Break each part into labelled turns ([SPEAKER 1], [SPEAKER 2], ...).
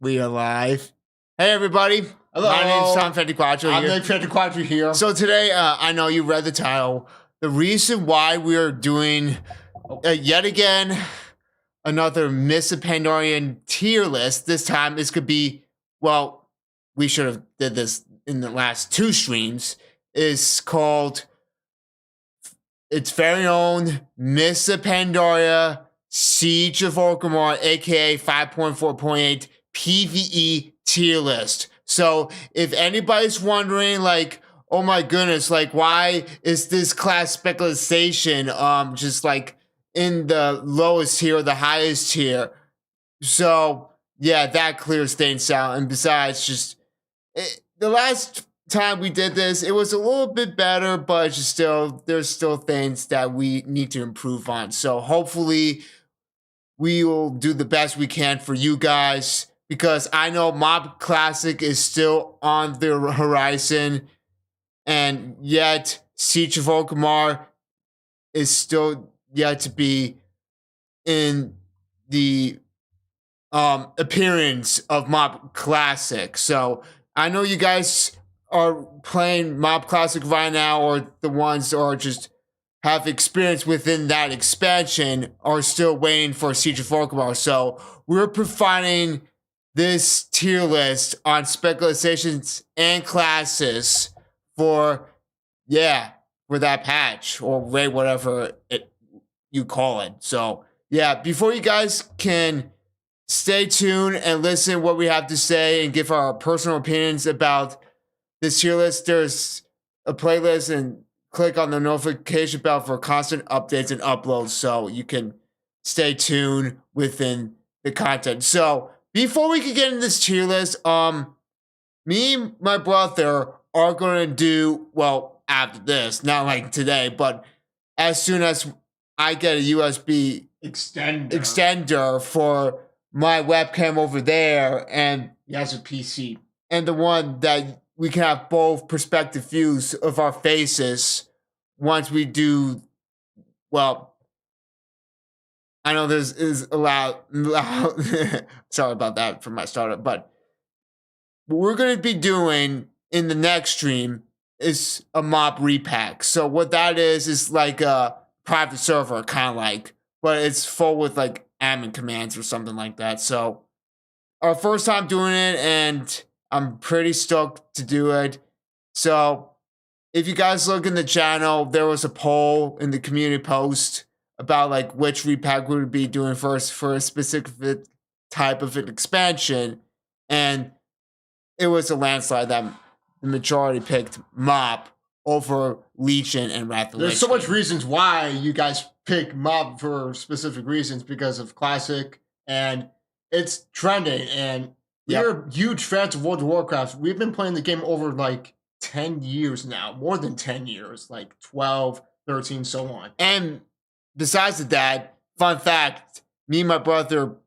[SPEAKER 1] We are live. Hey, everybody.
[SPEAKER 2] Hello.
[SPEAKER 1] My name's Tom Ventiquattro
[SPEAKER 2] I'm
[SPEAKER 1] here.
[SPEAKER 2] Ventiquattro here.
[SPEAKER 1] So today, I know you read the title. The reason why we are doing, yet again, another Miss Pandarian tier list, this time this could be, well, we should have did this in the last two streams, is called its very own Miss Pandaria Siege of Orgrimmar, aka 5.4.8 PvE tier list. So if anybody's wondering, like, oh my goodness, like, why is this class specialization just like in the lowest tier or the highest tier? So yeah, that clears things out. And besides, just the last time we did this, it was a little bit better, but just still, there's still things that we need to improve on. So hopefully we will do the best we can for you guys, because I know Mob Classic is still on the horizon, and yet Siege of Orgrimmar is still yet to be in the appearance of Mob Classic. So I know you guys are playing Mob Classic right now, or the ones or just have experience within that expansion are still waiting for Siege of Orgrimmar. So we're providing this tier list on specializations and classes for that patch or raid, whatever you call it. So yeah, before you guys can stay tuned and listen what we have to say and give our personal opinions about this tier list, there's a playlist, and click on the notification bell for constant updates and uploads so you can stay tuned within the content. So before we can get into this tier list, me and my brother are going to do, well, after this, not like today, but as soon as I get a USB extender for my webcam over there, and
[SPEAKER 2] he has a PC,
[SPEAKER 1] and the one that we can have both perspective views of our faces once we do, well, I know this is allowed sorry about that for my startup, but what we're going to be doing in the next stream is a mob repack. So what that is like a private server, kind of like, but it's full with like admin commands or something like that. So our first time doing it, and I'm pretty stoked to do it. So if you guys look in the channel, there was a poll in the community post about like which repack we would be doing first for a specific type of an expansion, and it was a landslide that the majority picked Mob over Legion and Wrath of Lich.
[SPEAKER 2] There's so much reasons why you guys pick Mob for specific reasons, because of Classic, and it's trending, and we're huge fans of World of Warcraft. We've been playing the game over like 10 years now, more than 10 years, like 12, 13, so on.
[SPEAKER 1] And besides that, fun fact, me and my brother,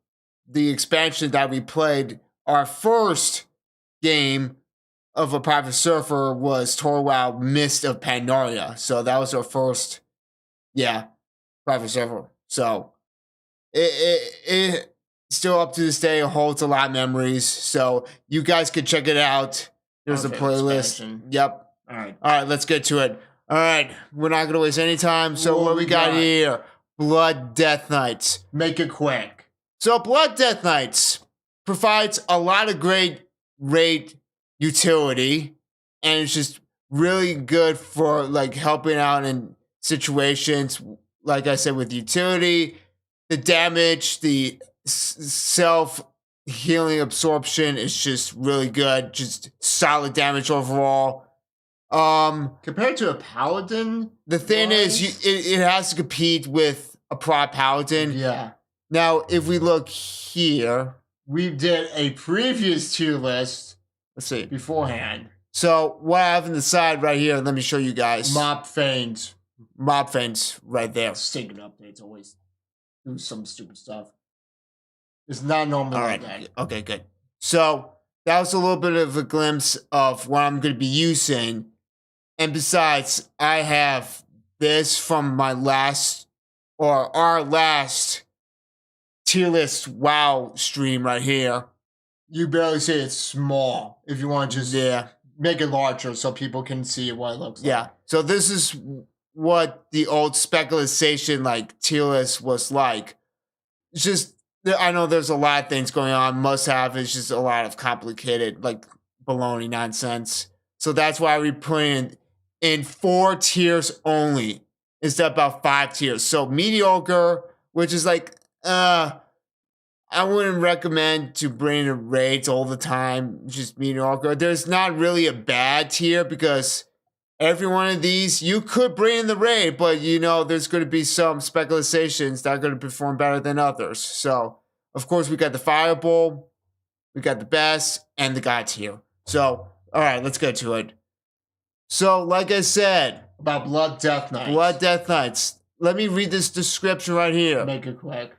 [SPEAKER 1] the expansion that we played, our first game of a private server was Torwell Mist of Pandaria. So that was our first, private server. So it still up to this day holds a lot of memories. So you guys can check it out. There's a playlist.
[SPEAKER 2] Expansion.
[SPEAKER 1] Yep.
[SPEAKER 2] All right,
[SPEAKER 1] let's get to it. All right, we're not going to waste any time. So what we got here? Blood Death Knights.
[SPEAKER 2] Make it quick.
[SPEAKER 1] So Blood Death Knights provides a lot of great raid utility, and it's just really good for like helping out in situations, like I said, with utility, the damage, the self-healing absorption is just really good, just solid damage overall.
[SPEAKER 2] Compared to a Paladin,
[SPEAKER 1] the thing is, it has to compete with a prop Paladin.
[SPEAKER 2] Yeah.
[SPEAKER 1] Now, if we look here,
[SPEAKER 2] we did a previous tier list.
[SPEAKER 1] Let's see.
[SPEAKER 2] Beforehand.
[SPEAKER 1] So what I have on the side right here, let me show you guys.
[SPEAKER 2] Mob Feigns.
[SPEAKER 1] Mob Feigns right there.
[SPEAKER 2] Stinking updates always do some stupid stuff. It's not normal.
[SPEAKER 1] All right. Like that. Okay, good. So that was a little bit of a glimpse of what I'm going to be using. And besides, I have this from my last, or our last tier list WoW stream right here.
[SPEAKER 2] You barely see it's small. If you want to just
[SPEAKER 1] Yeah.
[SPEAKER 2] make it larger so people can see what it looks like.
[SPEAKER 1] Yeah. So this is what the old Specialization like tier list was like. It's just, I know there's a lot of things going on. Must have is just a lot of complicated like baloney nonsense. So that's why we put in 4 tiers only instead of about 5 tiers. So mediocre, which is like, I wouldn't recommend to bring in raids all the time. Just mediocre. There's not really a bad tier because every one of these you could bring in the raid, but you know there's going to be some specializations that are going to perform better than others. So of course we got the fireball, we got the best, and the god tier. So all right, let's get to it. So like I said
[SPEAKER 2] about Blood Death Knights.
[SPEAKER 1] Blood Death Knights. Let me read this description right here.
[SPEAKER 2] Make it quick.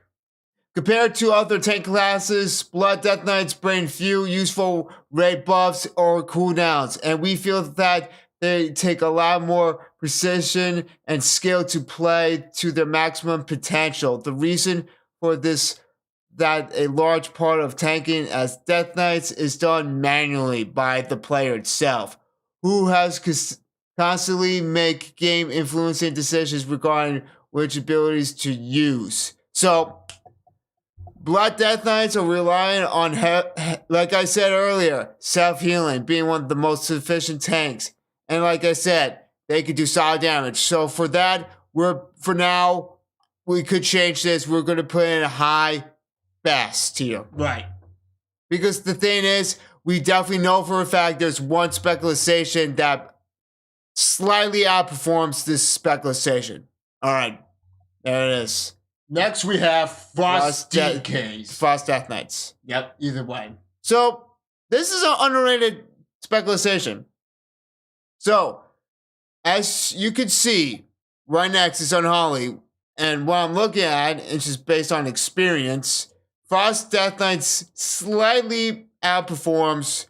[SPEAKER 1] Compared to other tank classes, Blood Death Knights bring few useful raid buffs or cooldowns, and we feel that they take a lot more precision and skill to play to their maximum potential. The reason for this that a large part of tanking as Death Knights is done manually by the player itself, who has constantly make game influencing decisions regarding which abilities to use. So Blood Death Knights are relying on, like I said earlier, self-healing being one of the most efficient tanks. And like I said, they could do solid damage. So for that, for now, we could change this. We're going to put in a high best tier.
[SPEAKER 2] Right.
[SPEAKER 1] Because the thing is, we definitely know for a fact there's one specialization that slightly outperforms this specialization. All right. There it is.
[SPEAKER 2] Next, we have Frost DKs.
[SPEAKER 1] Frost Death Knights.
[SPEAKER 2] Yep, either way.
[SPEAKER 1] So, this is an underrated specialization. So, as you can see, right next is Unholy. And what I'm looking at, it's just based on experience, Frost Death Knights slightly outperforms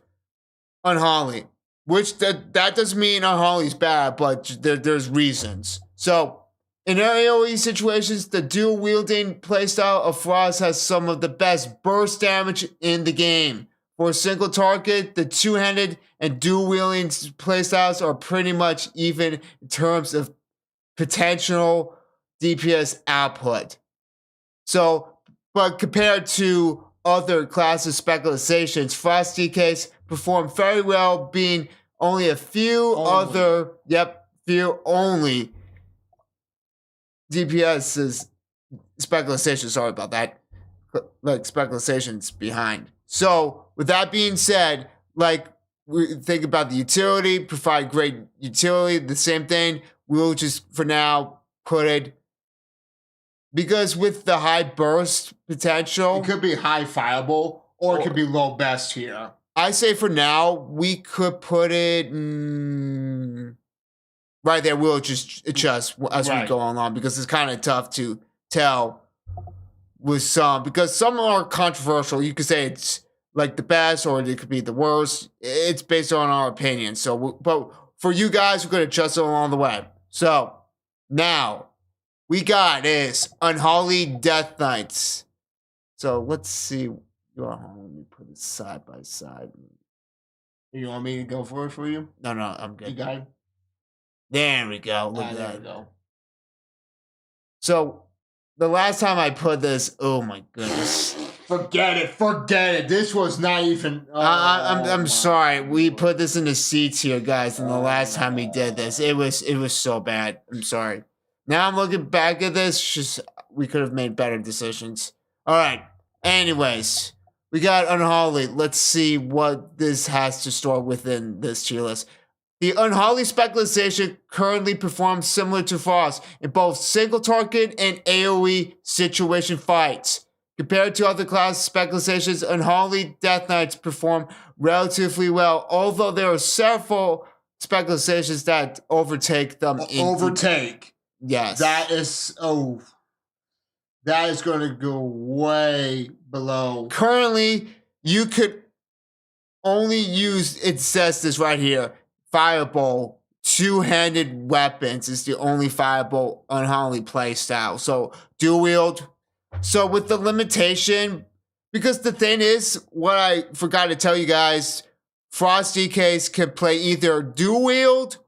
[SPEAKER 1] Unholy. Which, that doesn't mean Unholy's bad, but there's reasons. So, in AoE situations, the dual-wielding playstyle of Frost has some of the best burst damage in the game. For a single target, the two-handed and dual-wielding playstyles are pretty much even in terms of potential DPS output. So, but compared to other classes specializations, Frost DKs perform very well, being only a few only DPS specialization, sorry about that, like specializations behind. So with that being said, like we think about the utility, provide great utility, the same thing, we'll just for now put it, because with the high burst potential,
[SPEAKER 2] it could be high fireball or it could be low best here.
[SPEAKER 1] I say for now, we could put it right there. We'll just adjust as we go along because it's kind of tough to tell with some, because some are controversial. You could say it's like the best or it could be the worst. It's based on our opinion. So, but for you guys, we're going to adjust it along the way. So now we got is Unholy Death Knights. So let's see. Let me put it side by side.
[SPEAKER 2] You want me to go for it for you?
[SPEAKER 1] No, I'm good.
[SPEAKER 2] You got it?
[SPEAKER 1] There we go. Look at
[SPEAKER 2] there
[SPEAKER 1] that.
[SPEAKER 2] we go.
[SPEAKER 1] So the last time I put this, oh my goodness.
[SPEAKER 2] Forget it. This was not even.
[SPEAKER 1] I'm sorry. We put this in the C tier, guys, and the last time we did this, it was so bad. I'm sorry. Now I'm looking back at this, just we could have made better decisions. All right. Anyways, we got Unholy. Let's see what this has to store within this tier list. The Unholy specialization currently performs similar to Frost in both single target and AoE situation fights. Compared to other class specializations, Unholy Death Knights perform relatively well, although there are several specializations that overtake them. Yes.
[SPEAKER 2] That is going to go way below.
[SPEAKER 1] Currently, you could only use, it says this right here, Fireball, two-handed weapons is the only Fireball Unholy playstyle. So, dual wield. So, with the limitation, Because the thing is, what I forgot to tell you guys, Frost DKs can play either dual wield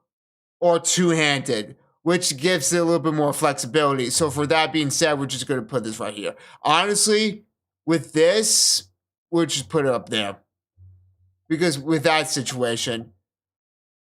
[SPEAKER 1] or two-handed, which gives it a little bit more flexibility. So for that being said, we're just going to put this right here. Honestly, with this, we'll just put it up there. Because with that situation,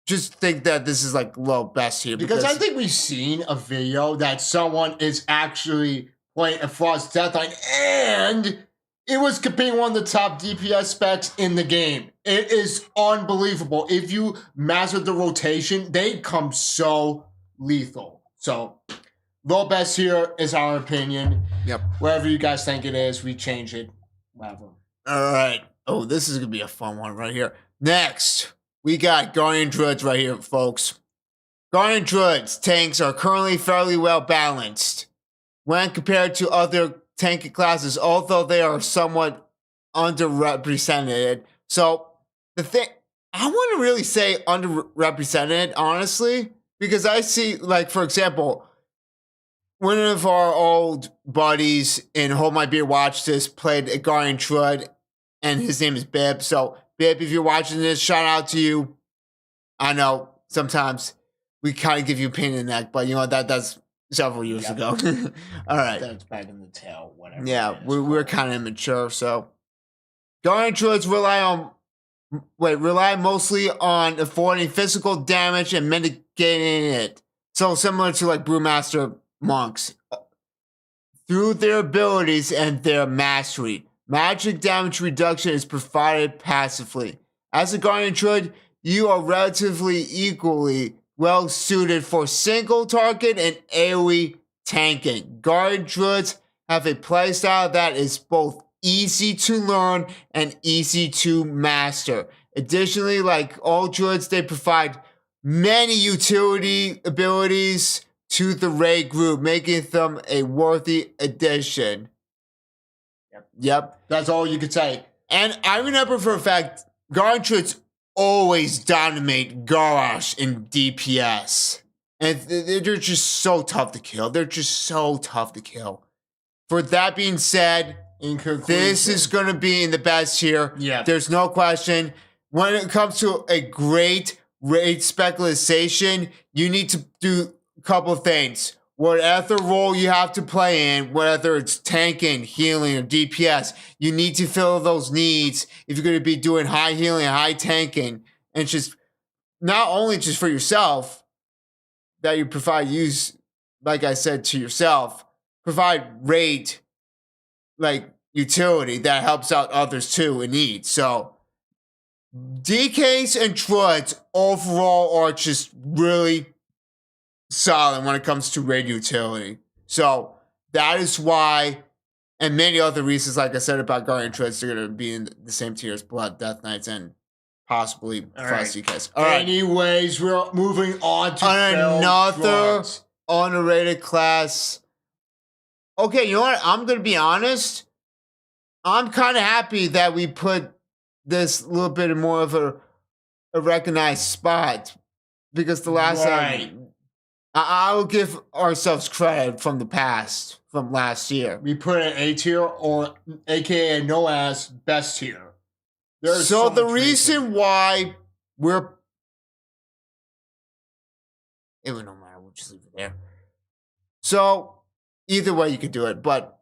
[SPEAKER 1] just think that this is like low best here.
[SPEAKER 2] Because I think we've seen a video that someone is actually playing a Frost Deathline and it was competing one of the top DPS specs in the game. It is unbelievable. If you master the rotation, they come so lethal. So, low best here is our opinion.
[SPEAKER 1] Yep.
[SPEAKER 2] Wherever you guys think it is, we change it. Whatever.
[SPEAKER 1] All right. Oh, this is going to be a fun one right here. Next, we got Guardian Druids right here, folks. Guardian Druids tanks are currently fairly well balanced when compared to other tanky classes, although they are somewhat underrepresented. So the thing, I wouldn't really say underrepresented, honestly, because I see, like, for example, one of our old buddies in Hold My Beer Watch This played a Guardian Druid, and his name is Bib. So, Bib, if you're watching this, shout out to you. I know sometimes we kind of give you a pain in the neck, but you know that's several years ago. All right.
[SPEAKER 2] That's back in the tail, whatever.
[SPEAKER 1] Yeah, we're kind of immature, so Guardian Druids rely mostly on avoiding physical damage and mitigating it. So similar to like Brewmaster monks. Through their abilities and their mastery, magic damage reduction is provided passively. As a Guardian Druid, you are relatively equally well suited for single target and AoE tanking. Guardian Druids have a playstyle that is both easy to learn and easy to master. Additionally, like all Druids, they provide many utility abilities to the raid group, making them a worthy addition. Yep.
[SPEAKER 2] That's all you could say.
[SPEAKER 1] And I remember for a fact, Guardian Druids always dominate Garrosh in DPS. And they're just so tough to kill. They're just so tough to kill. For that being said,
[SPEAKER 2] In conclusion,
[SPEAKER 1] this is going to be in the best tier.
[SPEAKER 2] Yeah.
[SPEAKER 1] There's no question. When it comes to a great raid specialization, you need to do a couple of things. Whatever role you have to play in, whether it's tanking, healing, or DPS, you need to fill those needs if you're going to be doing high healing, high tanking, and just not only just for yourself, that you provide use, like I said, to yourself, provide raid, like utility that helps out others too in need. So DKs and Druids overall are just really solid when it comes to raid utility. So that is why, and many other reasons, like I said about Guardian Druids, they're going to be in the same tier as Blood, Death Knights, and possibly Frost DKs. All right.
[SPEAKER 2] Anyways, we're moving on to
[SPEAKER 1] another underrated class. Okay, you know what? I'm going to be honest. I'm kind of happy that we put this little bit more of a recognized spot, because the last time, I will give ourselves credit from the past, from last year.
[SPEAKER 2] We put it in A tier, or AKA no ass best tier.
[SPEAKER 1] So the reason why we're, it would no matter, we'll just leave it there. So either way you could do it, but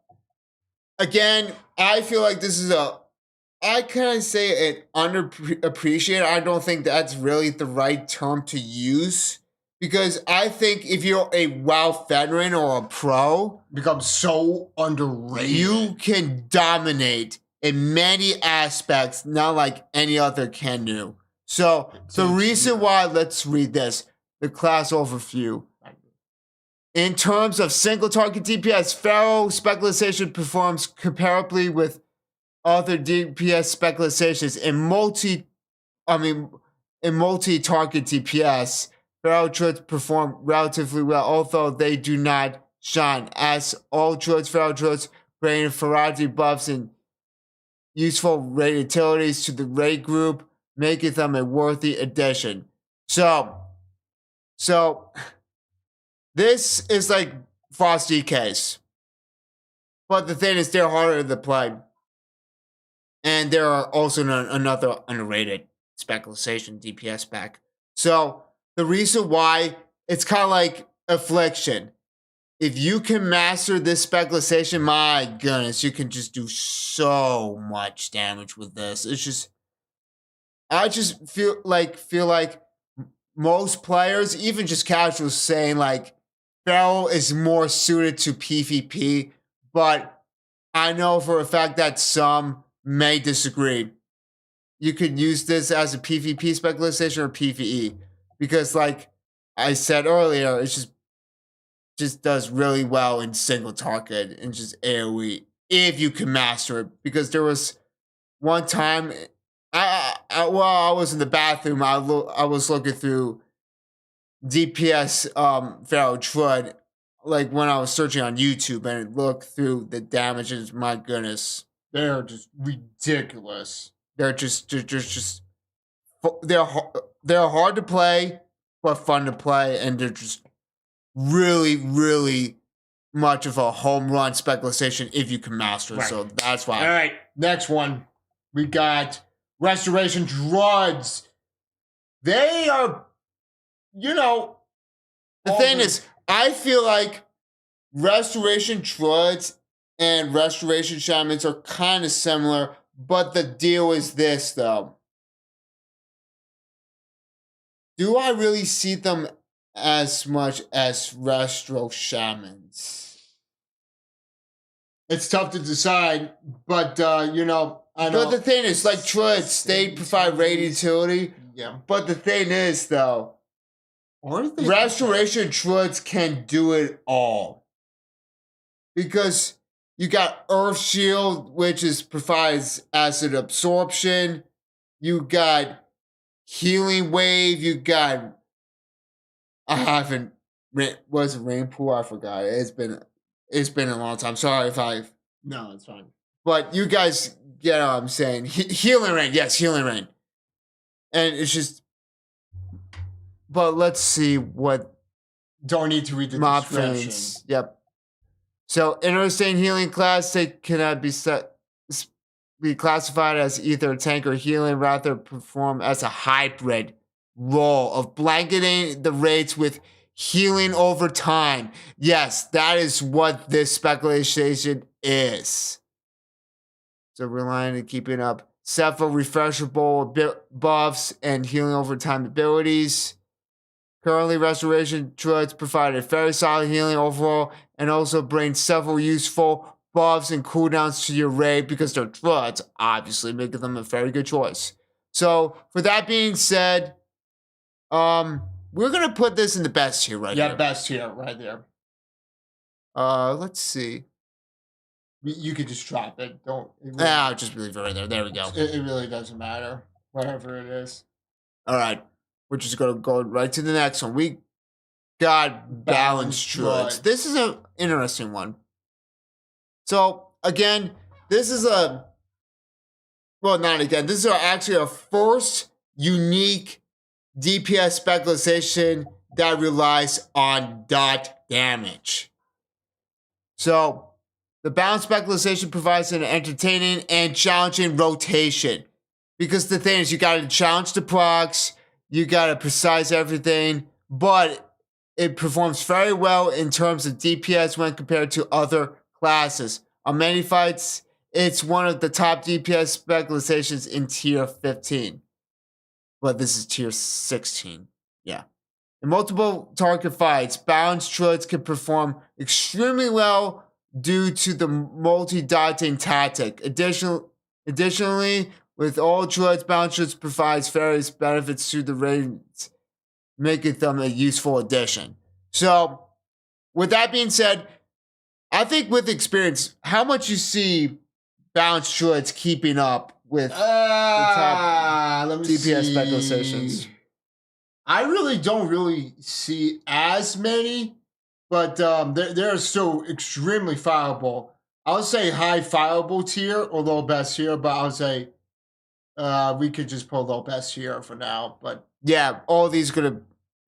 [SPEAKER 1] again, I feel like this is I kind of say it underappreciated. I don't think that's really the right term to use. Because I think if you're a WoW veteran or a pro,
[SPEAKER 2] becomes so underrated.
[SPEAKER 1] You can dominate in many aspects, not like any other can do. So the reason why, let's read this, the class overview. In terms of single target DPS, Pharaoh Specialization performs comparably with other DPS specializations in multi-target DPS. Pharaoh Druids perform relatively well, although they do not shine. As all Druids, Pharaoh Druids bring variety buffs and useful raid utilities to the raid group, making them a worthy addition. So this is like Frost DKs. But the thing is, they're harder to play. And there are also another underrated specialization, DPS spec. So the reason why it's kind of like Affliction. If you can master this specialization, my goodness, you can just do so much damage with this. It's just, I just feel like most players, even just casuals, saying like Feral is more suited to PvP, but I know for a fact that some may disagree. You could use this as a PvP specialization or PvE because, like I said earlier, it's just does really well in single target and just AoE if you can master it. Because there was one time, while I was in the bathroom, I was looking through DPS Feral Druid, like when I was searching on YouTube and looked through the damages. My goodness,
[SPEAKER 2] they're just ridiculous.
[SPEAKER 1] They're they're hard to play, but fun to play, and they're just really, really much of a home run specialization if you can master it. Right. So that's why.
[SPEAKER 2] All right, next one. We got Restoration Druids. They are, the
[SPEAKER 1] thing is, I feel like Restoration Druids and Restoration Shamans are kind of similar, but the deal is this, though. Do I really see them as much as Restro Shamans?
[SPEAKER 2] It's tough to decide, but I know.
[SPEAKER 1] But the thing is, like Druids, they provide raid utility.
[SPEAKER 2] Yeah.
[SPEAKER 1] But the thing is, though, Restoration Druids can do it all. Because you got Earth Shield, which provides acid absorption. You got Healing Wave. You got was it Rain Pool? I forgot. It's been a long time. Sorry if I.
[SPEAKER 2] No, it's fine.
[SPEAKER 1] But you guys get what I'm saying. Healing Rain, yes, Healing Rain, and it's just. But let's see what.
[SPEAKER 2] Don't need to read the
[SPEAKER 1] mob
[SPEAKER 2] description.
[SPEAKER 1] Friends. Yep. So interesting healing class. They cannot be classified as either tank or healing. Rather, perform as a hybrid role of blanketing the rates with healing over time. Yes, that is what this speculation is. So relying on keeping up several refreshable buffs and healing over time abilities. Currently, Restoration Druids provide a very solid healing overall and also bring several useful buffs and cooldowns to your raid because they're Druids, obviously making them a very good choice. So, for that being said, we're going to put this in the best tier right there.
[SPEAKER 2] Yeah, best tier right there.
[SPEAKER 1] Let's see.
[SPEAKER 2] You could just drop it.
[SPEAKER 1] I'll just leave it right there. There we go.
[SPEAKER 2] It really doesn't matter. Whatever it is.
[SPEAKER 1] All right. We're just going to go right to the next one. We got Balanced Druids. This is an interesting one. So, again, this is this is actually a first unique DPS specialization that relies on dot damage. So, the Balanced specialization provides an entertaining and challenging rotation. Because the thing is, you got to challenge the procs, you got to precise everything, but it performs very well in terms of DPS when compared to other classes. On many fights, it's one of the top DPS specializations in tier 15. But this is tier 16. Yeah. In multiple target fights, Balanced Druids can perform extremely well due to the multi-dotting tactic. Additionally, with all Druids, Balanced Druids provides various benefits to the raids, making them a useful addition. So, with that being said, I think with experience, how much you see Balanced Druids keeping up with the top DPS specializations?
[SPEAKER 2] I really don't see as many, but they're still extremely fireable. I would say high fireable tier or low best tier, but I would say we could just pull low best tier for now. But
[SPEAKER 1] yeah, all these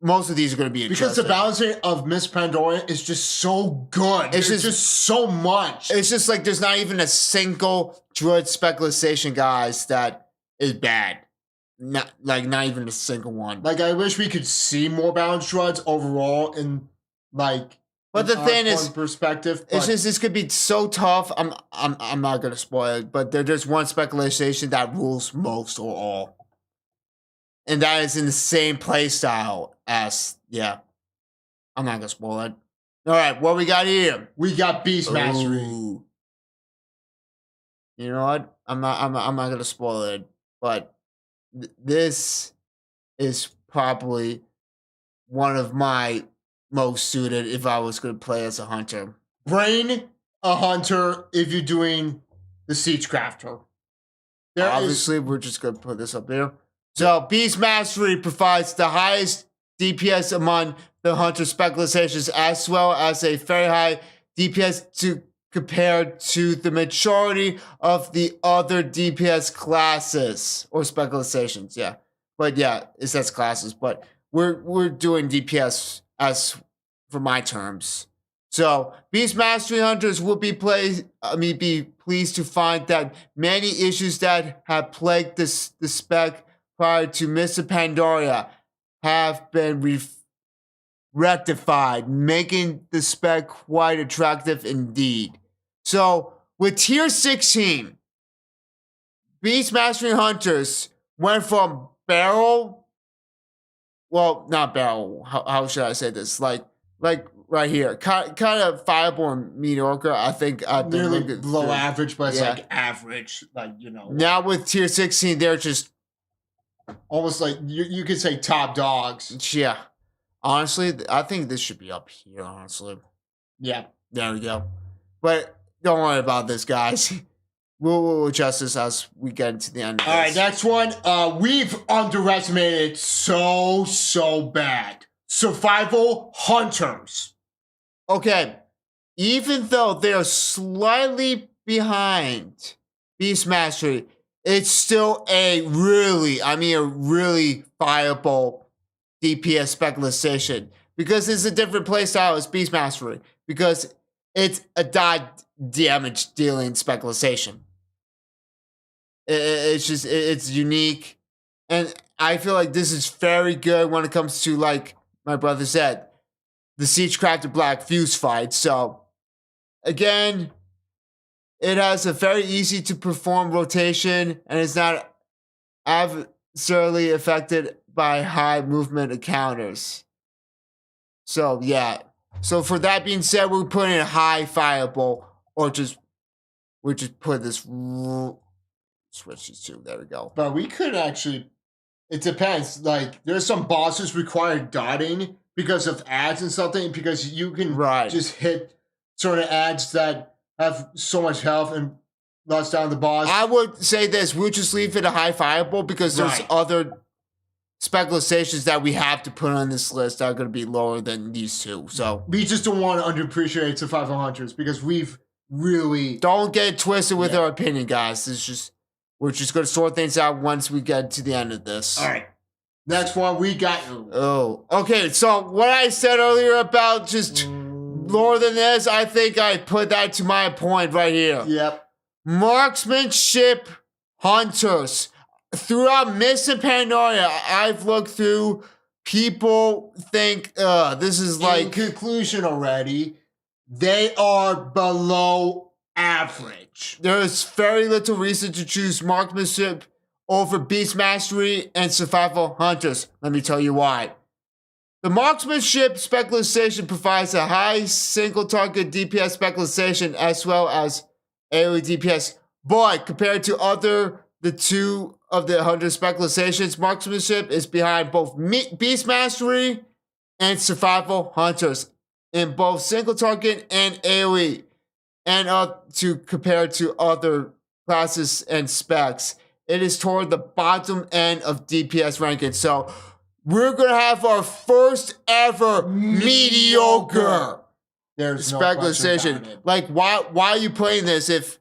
[SPEAKER 1] most of these are going to be
[SPEAKER 2] because the balancing of Miss Pandaria is just so good. It's just so much.
[SPEAKER 1] It's just like there's not even a single druid specialization, guys, that is bad. Not even a single one.
[SPEAKER 2] Like, I wish we could see more balanced druids overall in like.
[SPEAKER 1] But the thing is,
[SPEAKER 2] perspective,
[SPEAKER 1] it's just this could be so tough. I'm not gonna spoil it, but there's one specialization that rules most or all, and that is in the same play style as I'm not gonna spoil it. All right, what we got here?
[SPEAKER 2] We got Beast Mastery.
[SPEAKER 1] Ooh. You know what? I'm not gonna spoil it, but this is probably one of my most suited if I was going to play as a hunter.
[SPEAKER 2] Brain a hunter if you're doing the Siege Crafter.
[SPEAKER 1] Obviously, we're just going to put this up here. So, Beast Mastery provides the highest DPS among the hunter specializations, as well as a very high DPS compared to the majority of the other DPS classes or specializations. Yeah, but it says classes, but we're doing DPS as for my terms. So Beast Mastery Hunters will be pleased to find that many issues that have plagued the spec prior to Mr. Pandaria have been rectified, making the spec quite attractive indeed. So with tier 16, Beast Mastery Hunters went from barrel. Well, not barrel. How should I say this? Like right here, kind of fireable and mediocre. I think I've been
[SPEAKER 2] nearly below average, but it's like average. Like, you know.
[SPEAKER 1] Now with tier 16, they're just
[SPEAKER 2] almost like you could say top dogs.
[SPEAKER 1] Yeah. Honestly, I think this should be up here. Honestly.
[SPEAKER 2] Yeah.
[SPEAKER 1] There we go. But don't worry about this, guys. We'll adjust this as we get into the end of this.
[SPEAKER 2] All right, next one. We've underestimated so bad. Survival Hunters.
[SPEAKER 1] Okay. Even though they're slightly behind Beast Mastery, it's still a really viable DPS specialization. Because it's a different playstyle as Beast Mastery. Because it's a dot damage dealing specialization. It's unique. And I feel like this is very good when it comes to, like my brother said, the Siege Crafter Black Fuse fight. So, again, it has a very easy to perform rotation and is not adversarially affected by high movement encounters. So, yeah. So, for that being said, we're putting a high fireball, or we just put this, switch these two. There we go.
[SPEAKER 2] But we could actually, it depends. Like, there's some bosses require dotting because of ads and something, because you can just hit certain ads that have so much health and lots down the boss.
[SPEAKER 1] I would say this, we'll just leave it a high fireball because there's other specializations that we have to put on this list that are going to be lower than these two. So
[SPEAKER 2] we just don't want to underappreciate Survival Hunters because we've really...
[SPEAKER 1] Don't get twisted with our opinion, guys. It's just... We're just going to sort things out once we get to the end of this.
[SPEAKER 2] All right. Next one, we got...
[SPEAKER 1] Oh, okay. So what I said earlier about just lower than this, I think I put that to my point right here.
[SPEAKER 2] Yep.
[SPEAKER 1] Marksmanship Hunters. Throughout Mr. Pandaria, I've looked through, people think, this is like...
[SPEAKER 2] In conclusion already, they are below average.
[SPEAKER 1] There is very little reason to choose marksmanship over Beast Mastery and Survival Hunters. Let me tell you why. The marksmanship specialization provides a high single target DPS specialization as well as AoE DPS. But compared to the two of the hunter specializations, marksmanship is behind both Beast Mastery and Survival Hunters in both single target and AoE. And compared to other classes and specs, it is toward the bottom end of DPS ranking. So we're gonna have our first ever mediocre
[SPEAKER 2] There's
[SPEAKER 1] specialization.
[SPEAKER 2] No
[SPEAKER 1] like, why are you playing this? If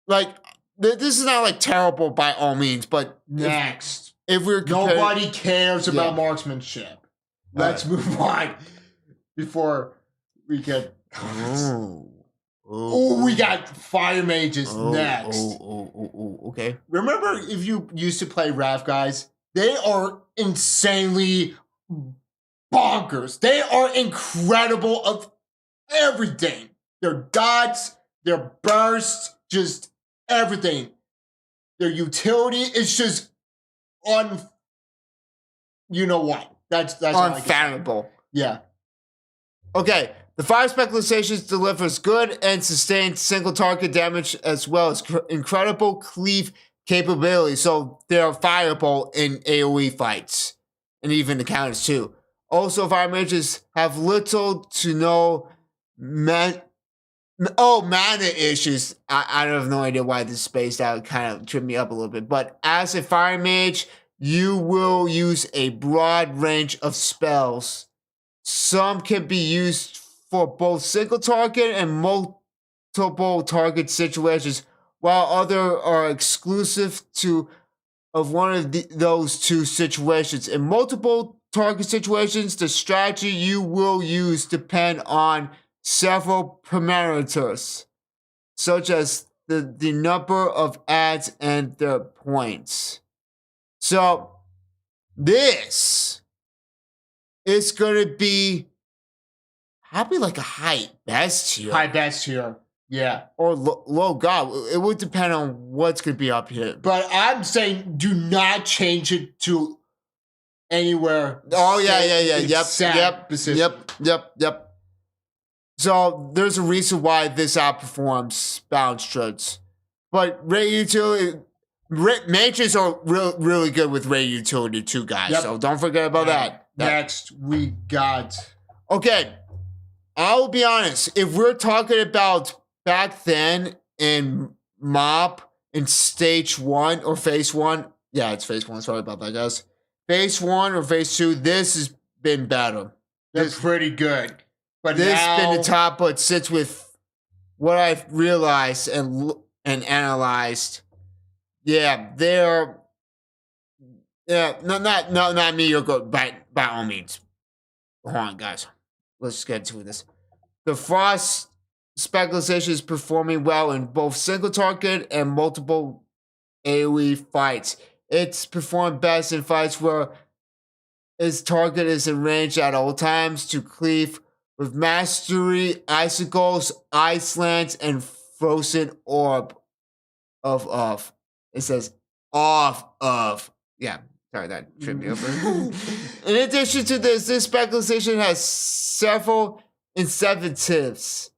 [SPEAKER 1] this is not like terrible by all means, but
[SPEAKER 2] next,
[SPEAKER 1] if we're
[SPEAKER 2] nobody cares about marksmanship. let's move on before we get comments. Oh, we got fire mages next.
[SPEAKER 1] Okay.
[SPEAKER 2] Remember, if you used to play Wrath guys, they are insanely bonkers. They are incredible of everything. Their dots, their bursts, just everything. Their utility is just you know what? That's
[SPEAKER 1] unfathomable.
[SPEAKER 2] Yeah.
[SPEAKER 1] Okay. The fire specialization delivers good and sustained single target damage as well as incredible cleave capability. So they're fireable in AoE fights and even the counters too. Also, fire mages have little to no mana issues. I have no idea why this spaced out. It kind of tripped me up a little bit. But as a fire mage, you will use a broad range of spells. Some can be used for both single target and multiple target situations, while other are exclusive of one of those two situations. In multiple target situations, the strategy you will use depend on several parameters, such as the number of adds and their points. So this is going to be probably like a high best tier.
[SPEAKER 2] High best tier. Yeah.
[SPEAKER 1] Or low god. It would depend on what's going to be up here.
[SPEAKER 2] But I'm saying do not change it to anywhere.
[SPEAKER 1] Oh, yeah. Yep. So there's a reason why this outperforms Balance Druids. But raid utility, mages are really good with raid utility too, guys. Yep. So don't forget about that.
[SPEAKER 2] Next, we got...
[SPEAKER 1] Okay. I'll be honest. If we're talking about back then in Mob in stage 1 or phase 1, yeah, it's phase 1. Sorry about that, guys. Phase 1 or phase 2, this has been better.
[SPEAKER 2] That's pretty good. But
[SPEAKER 1] this
[SPEAKER 2] now...
[SPEAKER 1] has been the top, but sits with what I've realized and analyzed. Yeah, they're... Yeah, not mediocre by all means. Hold on, guys. Let's just get into this. The Frost specialization is performing well in both single target and multiple AoE fights. It's performed best in fights where its target is in range at all times to cleave with mastery, icicles, ice lance, and frozen orb of. It says of. Yeah. Sorry, that tripped me over. In addition to this specialization has several incentives.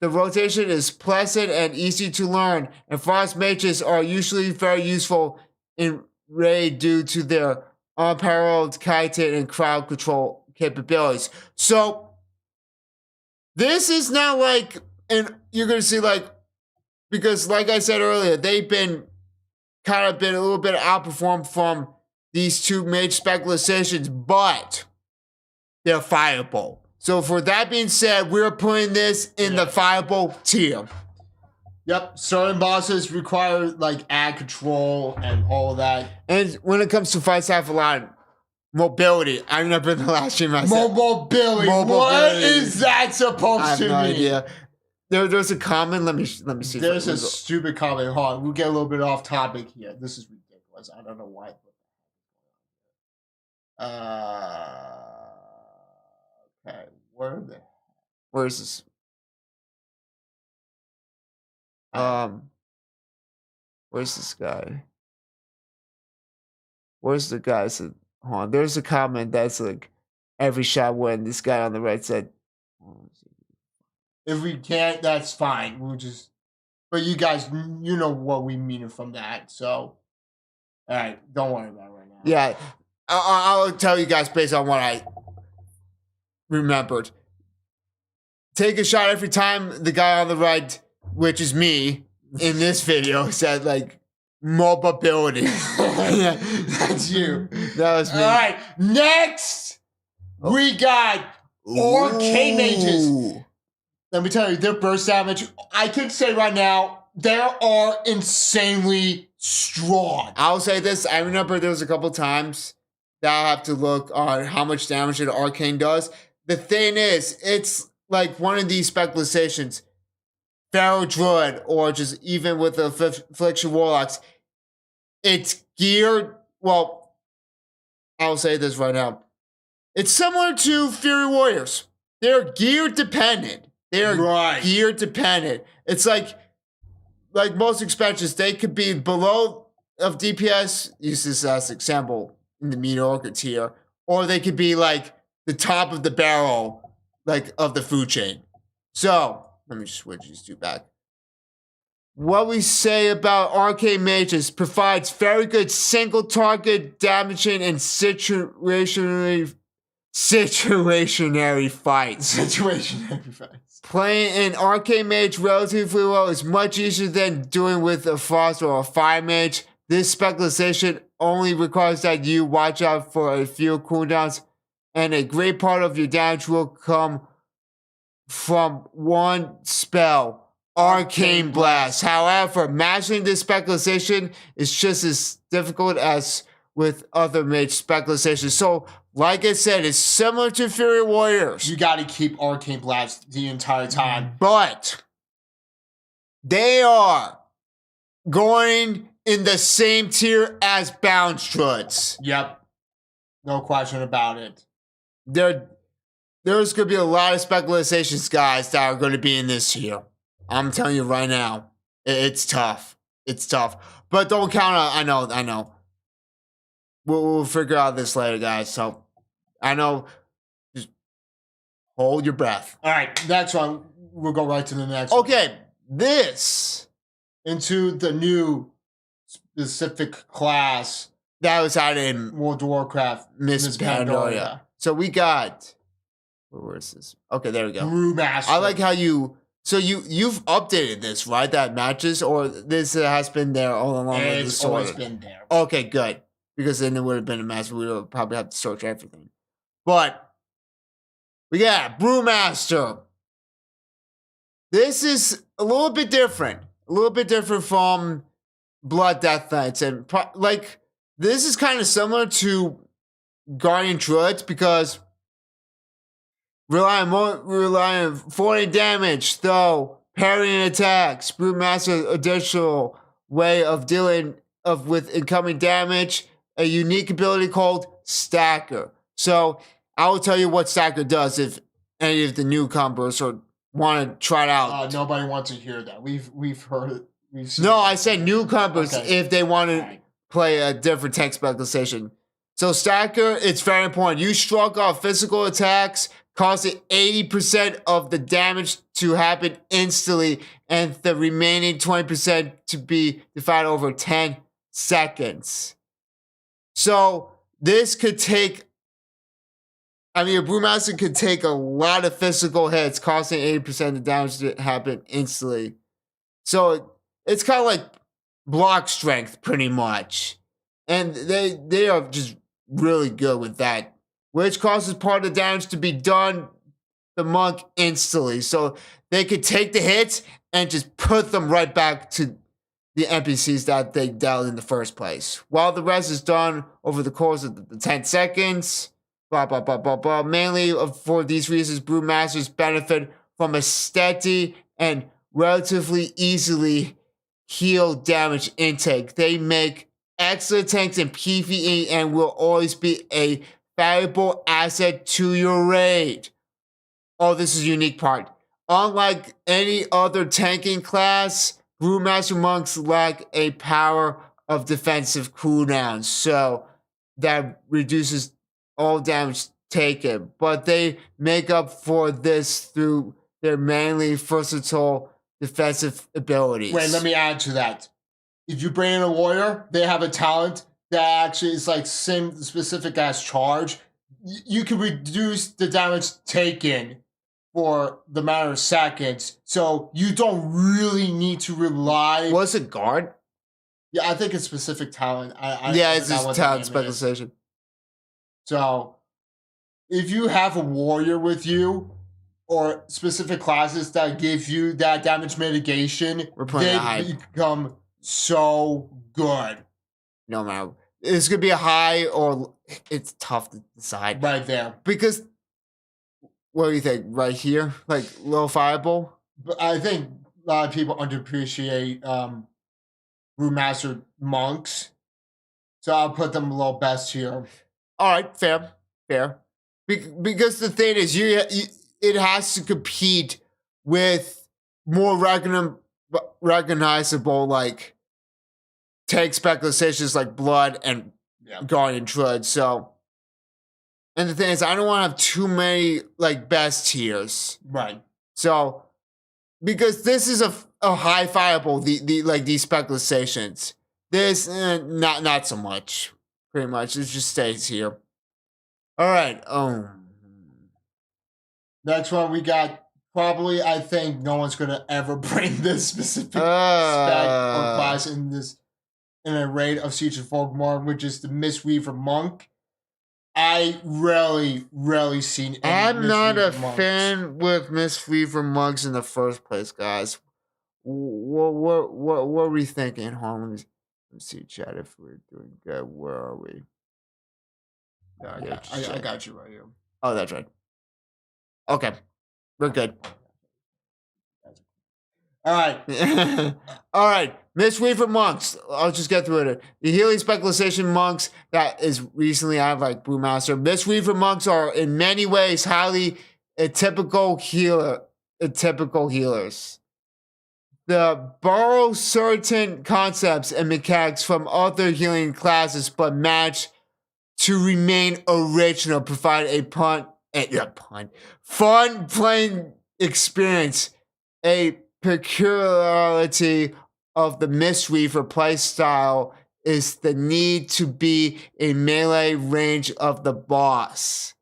[SPEAKER 1] The rotation is pleasant and easy to learn, and Frost mages are usually very useful in raid due to their unparalleled chitin and crowd control capabilities. So, this is not like, and you're going to see because like I said earlier, they've been a little bit outperformed from these two mage specializations, but they're fireable. So for that being said, we're putting this in the fireable tier.
[SPEAKER 2] Yep, certain bosses require ad control and all of that.
[SPEAKER 1] And when it comes to fights, I have a lot of mobility. I remember the last stream I said.
[SPEAKER 2] Mobility. What is that supposed to mean?
[SPEAKER 1] I have no idea. There's a comment. Let me see.
[SPEAKER 2] There's a stupid comment. Hold on, we'll get a little bit off topic here. This is ridiculous. I don't know why. Okay,
[SPEAKER 1] where's this? Where's this guy? Where's the guy? So, hold on. There's a comment that's every shot win. This guy on the right said.
[SPEAKER 2] If we can't, that's fine. We'll just... But you guys, you know what we mean from that. So, all right. Don't worry about it right now.
[SPEAKER 1] Yeah. I'll tell you guys based on what I remembered. Take a shot every time the guy on the right, which is me, in this video, said, mobility.
[SPEAKER 2] Yeah, that's you.
[SPEAKER 1] That was me.
[SPEAKER 2] All right. Next, we got Arcane Mages. Let me tell you, their burst damage, I can say right now, they are insanely strong.
[SPEAKER 1] I'll say this. I remember there was a couple times I'll have to look on how much damage an arcane does. The thing is, it's like one of these specializations, Feral Druid, or just even with the Affliction Warlocks, it's geared, well, I'll say this right now. It's similar to Fury Warriors. They're gear dependent. They're gear dependent. It's like most expansions, they could be below of DPS, use this as an example in the mediocre tier, or they could be like the top of the barrel, like of the food chain. So let me just switch these two back. What we say about arcane mages provides very good single target damaging and situationary fights.
[SPEAKER 2] Situationary fights.
[SPEAKER 1] Playing an arcane mage relatively well is much easier than doing with a frost or a fire mage. This specialization only requires that you watch out for a few cooldowns, and a great part of your damage will come from one spell, Arcane Blast. However, mastering this specialization is just as difficult as with other mage specializations. So, like I said, it's similar to Fury Warriors.
[SPEAKER 2] You got to keep Arcane Blast the entire time.
[SPEAKER 1] But they are going in the same tier as Bounce Druids.
[SPEAKER 2] Yep. No question about it.
[SPEAKER 1] There's going to be a lot of specializations, guys, that are going to be in this tier. I'm telling you right now. It's tough. It's tough. But don't count on, I know. We'll figure out this later, guys. So, I know. Just hold your breath.
[SPEAKER 2] All right. Next one. We'll go right to the next one.
[SPEAKER 1] Okay. This.
[SPEAKER 2] Into the new specific class
[SPEAKER 1] that was added in
[SPEAKER 2] World of Warcraft.
[SPEAKER 1] Miss Pandaria. So we got. Where is this? Okay, there we go.
[SPEAKER 2] Brewmaster.
[SPEAKER 1] I like how you. So you've updated this, right? That matches, or this has been there all along?
[SPEAKER 2] It's always been there.
[SPEAKER 1] Okay, good. Because then it would have been a mess. We would probably have to search everything. But we got Brewmaster. This is a little bit different. A little bit different from Blood Death Knights. And like, this is kind of similar to Guardian Druids because rely on 40 damage, though parrying attacks. Brewmaster additional way of dealing with incoming damage. A unique ability called Stacker. So I will tell you what Stacker does if any of the newcomers or want to try it out.
[SPEAKER 2] Nobody wants to hear that. We've heard it. We've seen
[SPEAKER 1] no,
[SPEAKER 2] it.
[SPEAKER 1] I said newcomers if they want to play a different tech specialization. So Stacker, it's very important. You struck off physical attacks, causing 80% of the damage to happen instantly, and the remaining 20% to be defined over 10 seconds. So this could take, a Brewmaster could take a lot of physical hits, causing 80% of the damage to happen instantly. So it's kind of like block strength, pretty much. And they are just really good with that, which causes part of the damage to be done the monk instantly. So they could take the hits and just put them right back to the NPCs that they dealt in the first place. While the rest is done over the course of the 10 seconds, blah, blah, blah, blah, blah. Mainly for these reasons, Brewmasters benefit from a steady and relatively easily healed damage intake. They make excellent tanks in PvE and will always be a valuable asset to your raid. Oh, this is a unique part. Unlike any other tanking class, Brewmaster monks lack a power of defensive cooldowns, so that reduces all damage taken. But they make up for this through their mainly versatile defensive abilities.
[SPEAKER 2] Wait, let me add to that. If you bring in a warrior, they have a talent that actually is like same specific as charge. You can reduce the damage taken for the matter of seconds, so you don't really need to rely.
[SPEAKER 1] Was it guard?
[SPEAKER 2] Yeah, I think it's specific talent.
[SPEAKER 1] It's just talent specialization.
[SPEAKER 2] So, if you have a warrior with you, or specific classes that give you that damage mitigation, they become so good.
[SPEAKER 1] No matter. it's gonna be a high or it's tough to decide.
[SPEAKER 2] Right there.
[SPEAKER 1] Because what do you think? Right here? Like low fireball?
[SPEAKER 2] But I think a lot of people underappreciate Brewmaster monks. So I'll put them a little best here.
[SPEAKER 1] All right, fair. Because the thing is, it has to compete with more recognizable like tank specializations like blood and guardian druid. So, and the thing is, I don't want to have too many like best tiers.
[SPEAKER 2] Right.
[SPEAKER 1] So, because this is a high fireball, the like these specializations. This not so much. Pretty much, it just stays here. All right.
[SPEAKER 2] Next one we got. Probably, I think no one's gonna ever bring this specific spec or class in a raid of Siege of Orgrimmar, which is the Mistweaver Monk. I rarely seen.
[SPEAKER 1] I'm not a fan with Mistweaver monks in the first place, guys. What are we thinking? Hold on, let me see, chat. If we're doing good, where are we?
[SPEAKER 2] Yeah, I got you right here.
[SPEAKER 1] Oh, that's right. Okay, we're good.
[SPEAKER 2] All right.
[SPEAKER 1] All right. Mistweaver monks. I'll just get through it. The healing specialization monks that is recently out of like Brewmaster. Mistweaver monks are in many ways highly atypical healers. The borrow certain concepts and mechanics from other healing classes, but manage to remain original, provide a fun playing experience, a peculiarity of the Mistweaver playstyle is the need to be in melee range of the boss.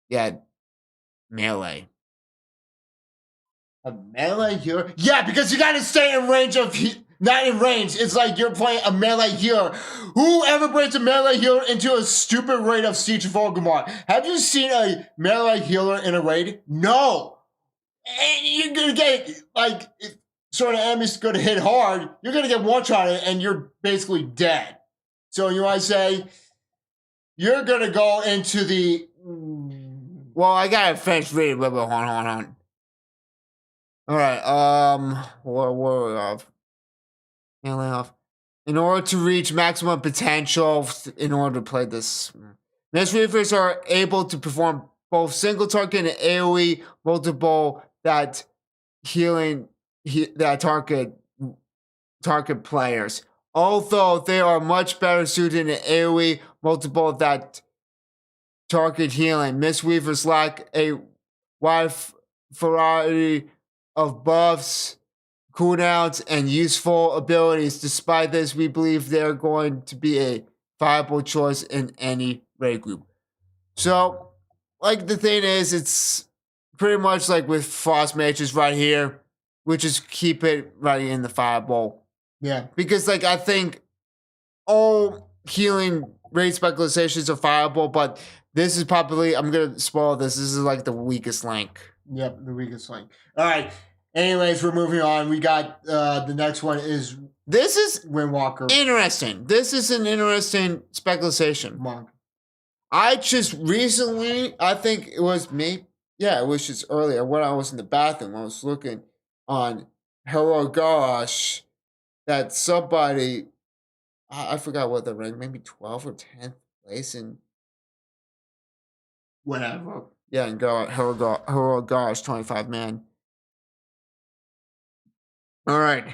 [SPEAKER 1] Yeah, melee.
[SPEAKER 2] A melee healer? Yeah, because you gotta stay in range of... not in range. It's like you're playing a melee healer. Whoever brings a melee healer into a stupid raid of Siege of Orgrimmar? Have you seen a melee healer in a raid? No! And you're gonna get, like, if sort of enemy's gonna hit hard, you're gonna get one-shotted and you're basically dead. So you might say, you're gonna go into the...
[SPEAKER 1] Well, I gotta finish reading, but hold on. Alright, where are we off? Melee off. In order to reach maximum potential, in order to play this, Mistweavers are able to perform both single target and AoE multiple that target players. Although they are much better suited in AoE multiple that target healing, Mistweavers lack a wide variety of buffs, cooldowns, and useful abilities. Despite this, we believe they're going to be a viable choice in any raid group. So, like, the thing is, it's pretty much like with Frost Mages right here, we just keep it right in the fireball.
[SPEAKER 2] Yeah.
[SPEAKER 1] Because, like, I think all healing raid specializations are fireball, but this is probably, I'm going to spoil this, this is like the weakest link.
[SPEAKER 2] Yep, the weakest link. All right. Anyways, we're moving on. We got the next one is...
[SPEAKER 1] This is
[SPEAKER 2] Windwalker.
[SPEAKER 1] Interesting. This is an interesting specialization.
[SPEAKER 2] Monk.
[SPEAKER 1] I just recently, I think it was me. Yeah, it was just earlier when I was in the bathroom. I was looking on Hero Gosh that somebody, I forgot what the rank, maybe 12th or 10th place in.
[SPEAKER 2] Whatever.
[SPEAKER 1] Yeah, and go Hero Gosh 25 man. All right.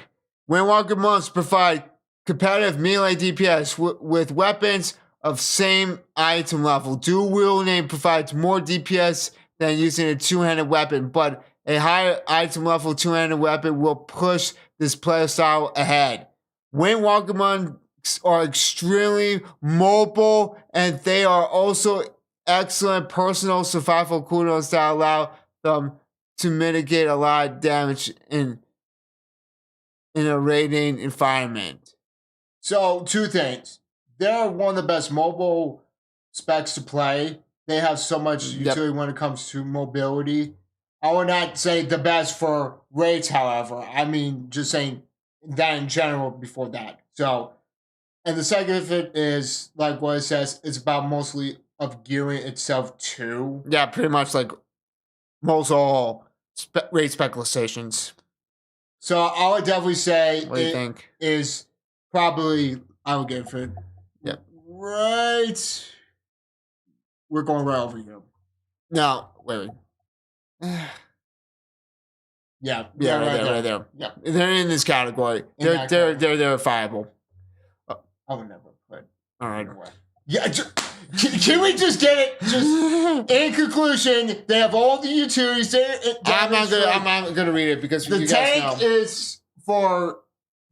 [SPEAKER 1] Windwalker monks provide competitive melee DPS with weapons of same item level. Dual wielding provides more DPS than using a two-handed weapon, but a higher item level two-handed weapon will push this playstyle ahead. Windwalker monks are extremely mobile, and they are also excellent personal survival cooldowns that allow them to mitigate a lot of damage in a raiding environment.
[SPEAKER 2] So, two things. They're one of the best mobile specs to play. They have so much utility when it comes to mobility. I would not say the best for raids, however. I mean, just saying that in general before that. So, And the second of it is like what it says. It's about mostly of gearing itself to.
[SPEAKER 1] Yeah, pretty much like most all raid specializations.
[SPEAKER 2] So I would definitely say
[SPEAKER 1] What do you think?
[SPEAKER 2] Is probably I would give it.
[SPEAKER 1] Yeah.
[SPEAKER 2] Right. We're going right over here.
[SPEAKER 1] No, wait.
[SPEAKER 2] Yeah,
[SPEAKER 1] right there.
[SPEAKER 2] Yeah,
[SPEAKER 1] they're in this category. They're verifiable.
[SPEAKER 2] I would never put.
[SPEAKER 1] All right.
[SPEAKER 2] Yeah, can we just get it? Just in conclusion, they have all the utilities.
[SPEAKER 1] I'm not gonna read it because
[SPEAKER 2] the
[SPEAKER 1] you
[SPEAKER 2] tank
[SPEAKER 1] guys know.
[SPEAKER 2] is for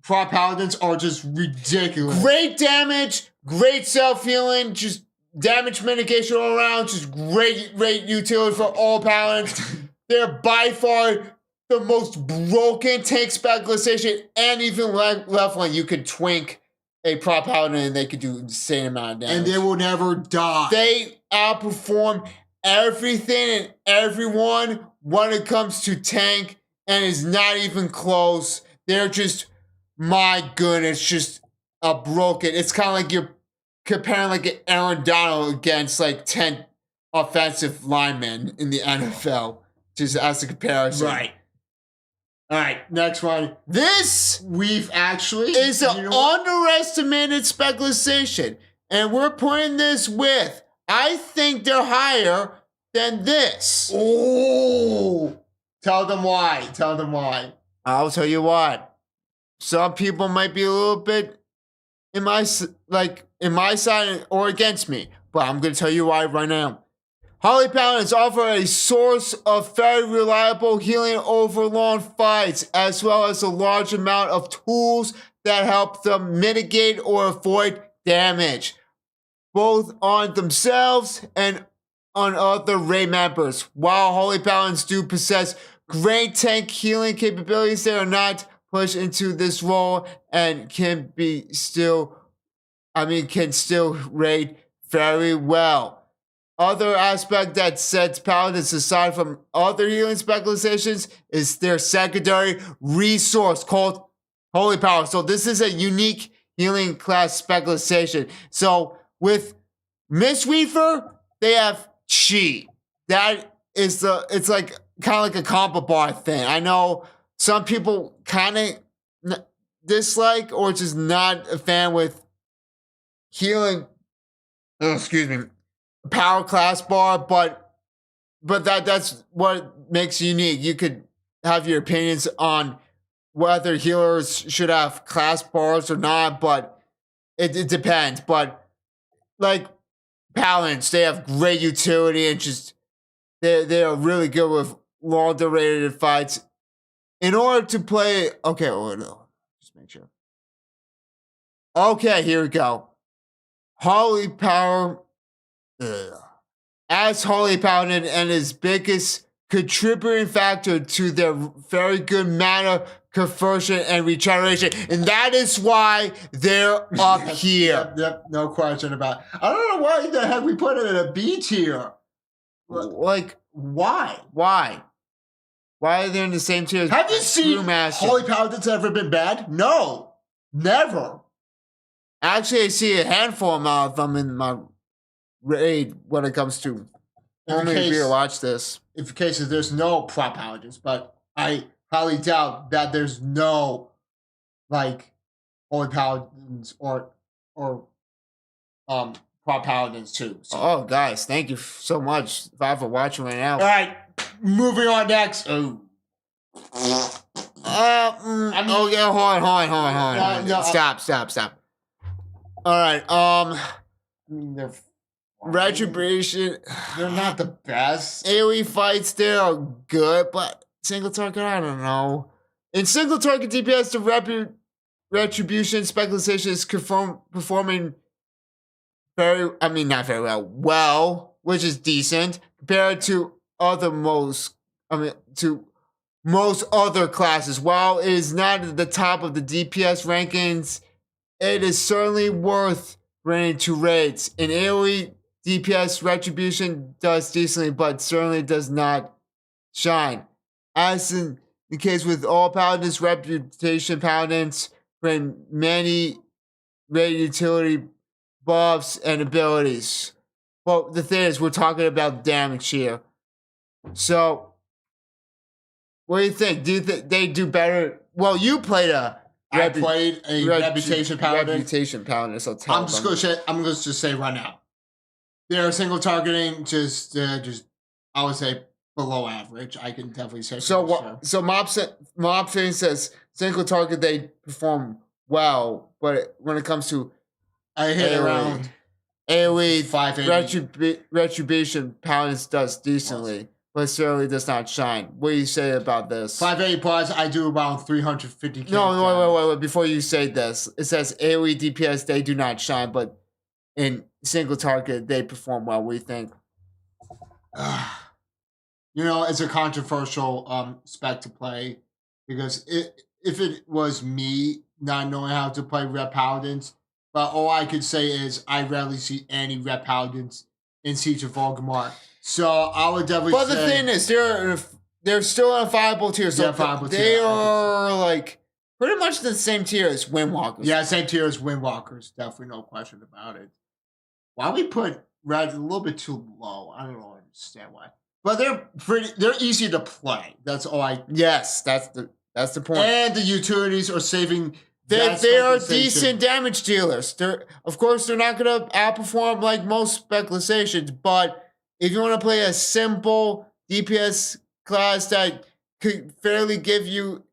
[SPEAKER 2] prop paladins are just ridiculous.
[SPEAKER 1] Great damage, great self healing, just damage mitigation all around. Just great utility for all paladins. They're by far the most broken tank specialization, and even leveling, you could twink a prop paladin and they could do insane amount of damage.
[SPEAKER 2] And they will never die.
[SPEAKER 1] They outperform everything and everyone when it comes to tank, and it's not even close. They're just, my goodness, just a broken. It's kind of like you're comparing like an Aaron Donald against like 10 offensive linemen in the NFL, just as a comparison.
[SPEAKER 2] Right. All right, next one.
[SPEAKER 1] This
[SPEAKER 2] we've actually
[SPEAKER 1] is an underestimated specialization, and we're putting this with, I think they're higher than this.
[SPEAKER 2] Oh, tell them why. Tell them why.
[SPEAKER 1] I'll tell you what. Some people might be a little bit in my side or against me, but I'm going to tell you why right now. Holy Paladins offer a source of very reliable healing over long fights, as well as a large amount of tools that help them mitigate or avoid damage, both on themselves and on other raid members. While Holy Paladins do possess great tank healing capabilities, they are not pushed into this role and can still raid very well. Other aspect that sets Paladins aside from other healing specializations is their secondary resource called Holy Power. So this is a unique healing class specialization. So with Mistweaver, they have Chi. That is it's like kind of like a combo bar thing. I know some people kind of dislike or just not a fan with healing. Oh, excuse me. Power class bar, but that's what makes it unique. You could have your opinions on whether healers should have class bars or not, but it depends. But like Paladins, they have great utility and just they are really good with long durated fights. In order to play, okay, no, just make sure. Okay, here we go. Holy Power. As Holy Paladin and his biggest contributing factor to their very good mana conversion and regeneration, and that is why they're up here.
[SPEAKER 2] Yep, no question about it. I don't know why the heck we put it in a B tier.
[SPEAKER 1] Like,
[SPEAKER 2] why?
[SPEAKER 1] Why are they in the same tier?
[SPEAKER 2] Have you seen Holy Paladins ever been bad? No, never.
[SPEAKER 1] Actually, I see a handful amount of them in my raid when it comes to only if you watch this.
[SPEAKER 2] In cases there's no prop paladins, but I highly doubt that there's no like Holy Paladins or prop paladins too. So.
[SPEAKER 1] Oh, guys, thank you so much for watching right now.
[SPEAKER 2] All right, moving on next. Oh.
[SPEAKER 1] Okay, hold on.
[SPEAKER 2] No,
[SPEAKER 1] Stop. All right.
[SPEAKER 2] I mean, they're
[SPEAKER 1] Retribution.
[SPEAKER 2] They're not the best.
[SPEAKER 1] AoE fights, they're good, but single target, I don't know. In single target DPS, the Retribution specialization is performing not very well, which is decent compared to most other classes. While it is not at the top of the DPS rankings, it is certainly worth bringing to raids. In AoE DPS, Retribution does decently, but certainly does not shine. As in the case with all Paladins, Reputation Paladins bring many raid utility buffs and abilities. Well, the thing is, we're talking about damage here. So, what do you think? Do you think they do better? Well, you played
[SPEAKER 2] I played a reputation paladin.
[SPEAKER 1] Reputation paladin. So
[SPEAKER 2] I'm just going to say right now, their single targeting just I would say below average. I can definitely say.
[SPEAKER 1] So Mob Fang says single target they perform well, but when it comes to
[SPEAKER 2] I hit around
[SPEAKER 1] AoE
[SPEAKER 2] 580.
[SPEAKER 1] Retribution Paladins does decently, but certainly does not shine. What do you say about this?
[SPEAKER 2] 580 plus, I do around 350k.
[SPEAKER 1] No, wait. Before you say this, it says AoE DPS they do not shine, but in single target they perform well. What do you think?
[SPEAKER 2] You know, it's a controversial spec to play because if it was me not knowing how to play Rep Paladins, but all I could say is I rarely see any Rep Paladins in Siege of Orgrimmar. So I would definitely
[SPEAKER 1] But the thing is, they're still on a viable tier. So they are like pretty much the same tier as Windwalkers.
[SPEAKER 2] Yeah, same tier as Windwalkers. Definitely no question about it. Why we put Red a little bit too low? I don't understand why. But they're easy to play. That's all I.
[SPEAKER 1] Yes, that's the point.
[SPEAKER 2] And the utilities are saving.
[SPEAKER 1] They are decent damage dealers. Of course they're not gonna outperform like most specializations, but if you want to play a simple DPS class that could fairly give you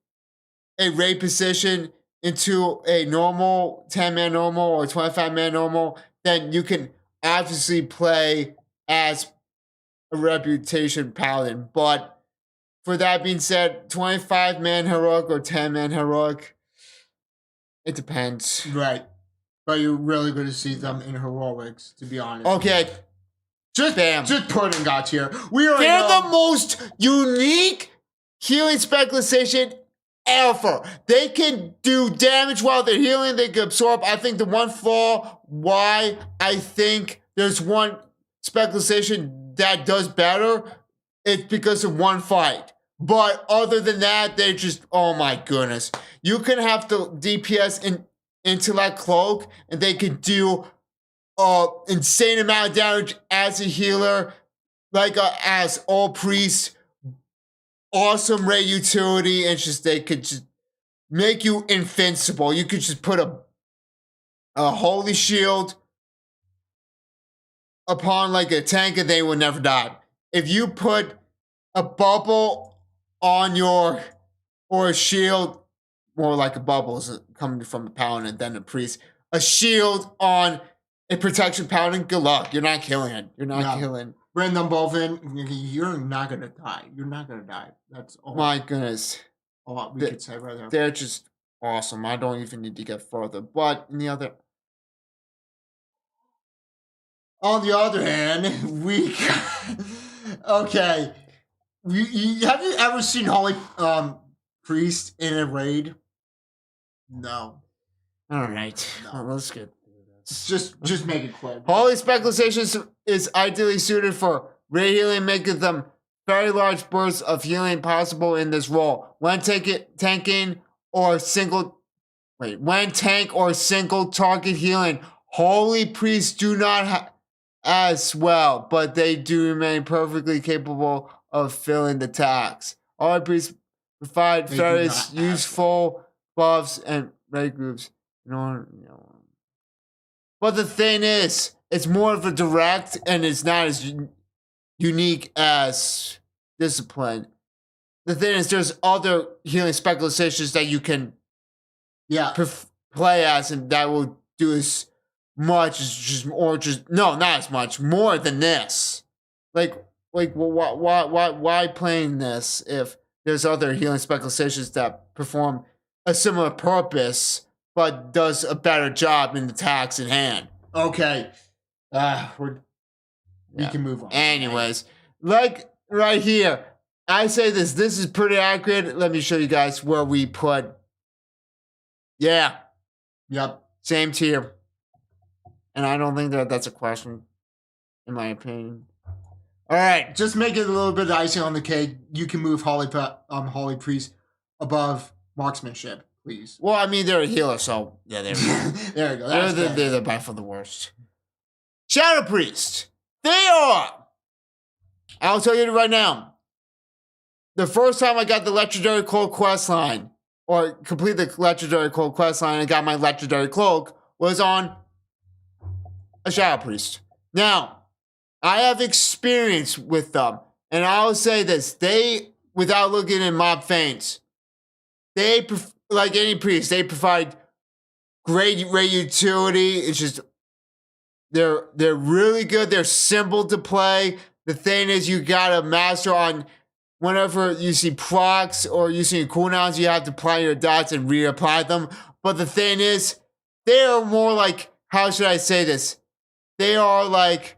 [SPEAKER 1] a raid position into a normal 10-man normal or 25-man normal, then you can obviously play as a reputation paladin. But for that being said, 25-man heroic or 10-man heroic, it depends.
[SPEAKER 2] Right. But you're really going to see them in heroics, to be honest.
[SPEAKER 1] Okay.
[SPEAKER 2] Just putting God here.
[SPEAKER 1] They're the most unique healing specialization ever. They can do damage while they're healing. They can absorb. I think the one flaw why I think there's one specialization that does better, it's because of one fight. But other than that, they just, oh my goodness. You can have the DPS intellect cloak, and they can do insane amount of damage as a healer, like as all priests. Awesome raid utility, and just they could just make you invincible. You could just put a holy shield upon like a tank, and they will never die. If you put a bubble on or a shield, more like a bubble is coming from a paladin than a priest. A shield on a protection paladin, good luck. You're not killing it. You're not killing.
[SPEAKER 2] Bring them both in. You're not gonna die. You're not gonna die. That's all.
[SPEAKER 1] My goodness.
[SPEAKER 2] All we could say right there.
[SPEAKER 1] They're just awesome. I don't even need to get further. But on the other hand, we okay. Have you ever seen Holy Priest in a raid?
[SPEAKER 2] No.
[SPEAKER 1] All right. No. Well, let's get
[SPEAKER 2] just make it clear.
[SPEAKER 1] Holy Specialization is ideally suited for raid healing, making them very large bursts of healing possible in this role. When tank or single target healing, Holy Priests do not as well, but they do remain perfectly capable of filling the task. Holy Priests provide various useful buffs and raid groups. But the thing is, it's more of a direct, and it's not as unique as discipline. The thing is, there's other healing specializations that you can play as, and that will do as much as not as much, more than this. Why playing this if there's other healing specializations that perform a similar purpose but does a better job in the task in hand?
[SPEAKER 2] Okay. We can move on.
[SPEAKER 1] Anyways, like right here, I say this is pretty accurate. Let me show you guys where we put. Yeah.
[SPEAKER 2] Yep.
[SPEAKER 1] Same tier. And I don't think that's a question, in my opinion. All right.
[SPEAKER 2] Just make it a little bit icing on the cake. You can move Holy Priest above marksmanship. please.
[SPEAKER 1] Well, I mean, they're a healer, so yeah, there we go.
[SPEAKER 2] There we go. That's
[SPEAKER 1] They're by far the worst. Shadow Priest. They are. I'll tell you right now. The first time I got the Legendary Cloak quest line, or complete the Legendary Cloak quest line and got my Legendary Cloak, was on a Shadow Priest. Now, I have experience with them, and I'll say this: they, without looking at mob feints, they, like any priest, they provide great utility. It's just they're really good. They're simple to play. The thing is, you gotta master on whenever you see procs or you see cooldowns, you have to apply your dots and reapply them. But the thing is, they are more like, how should I say this? They are like,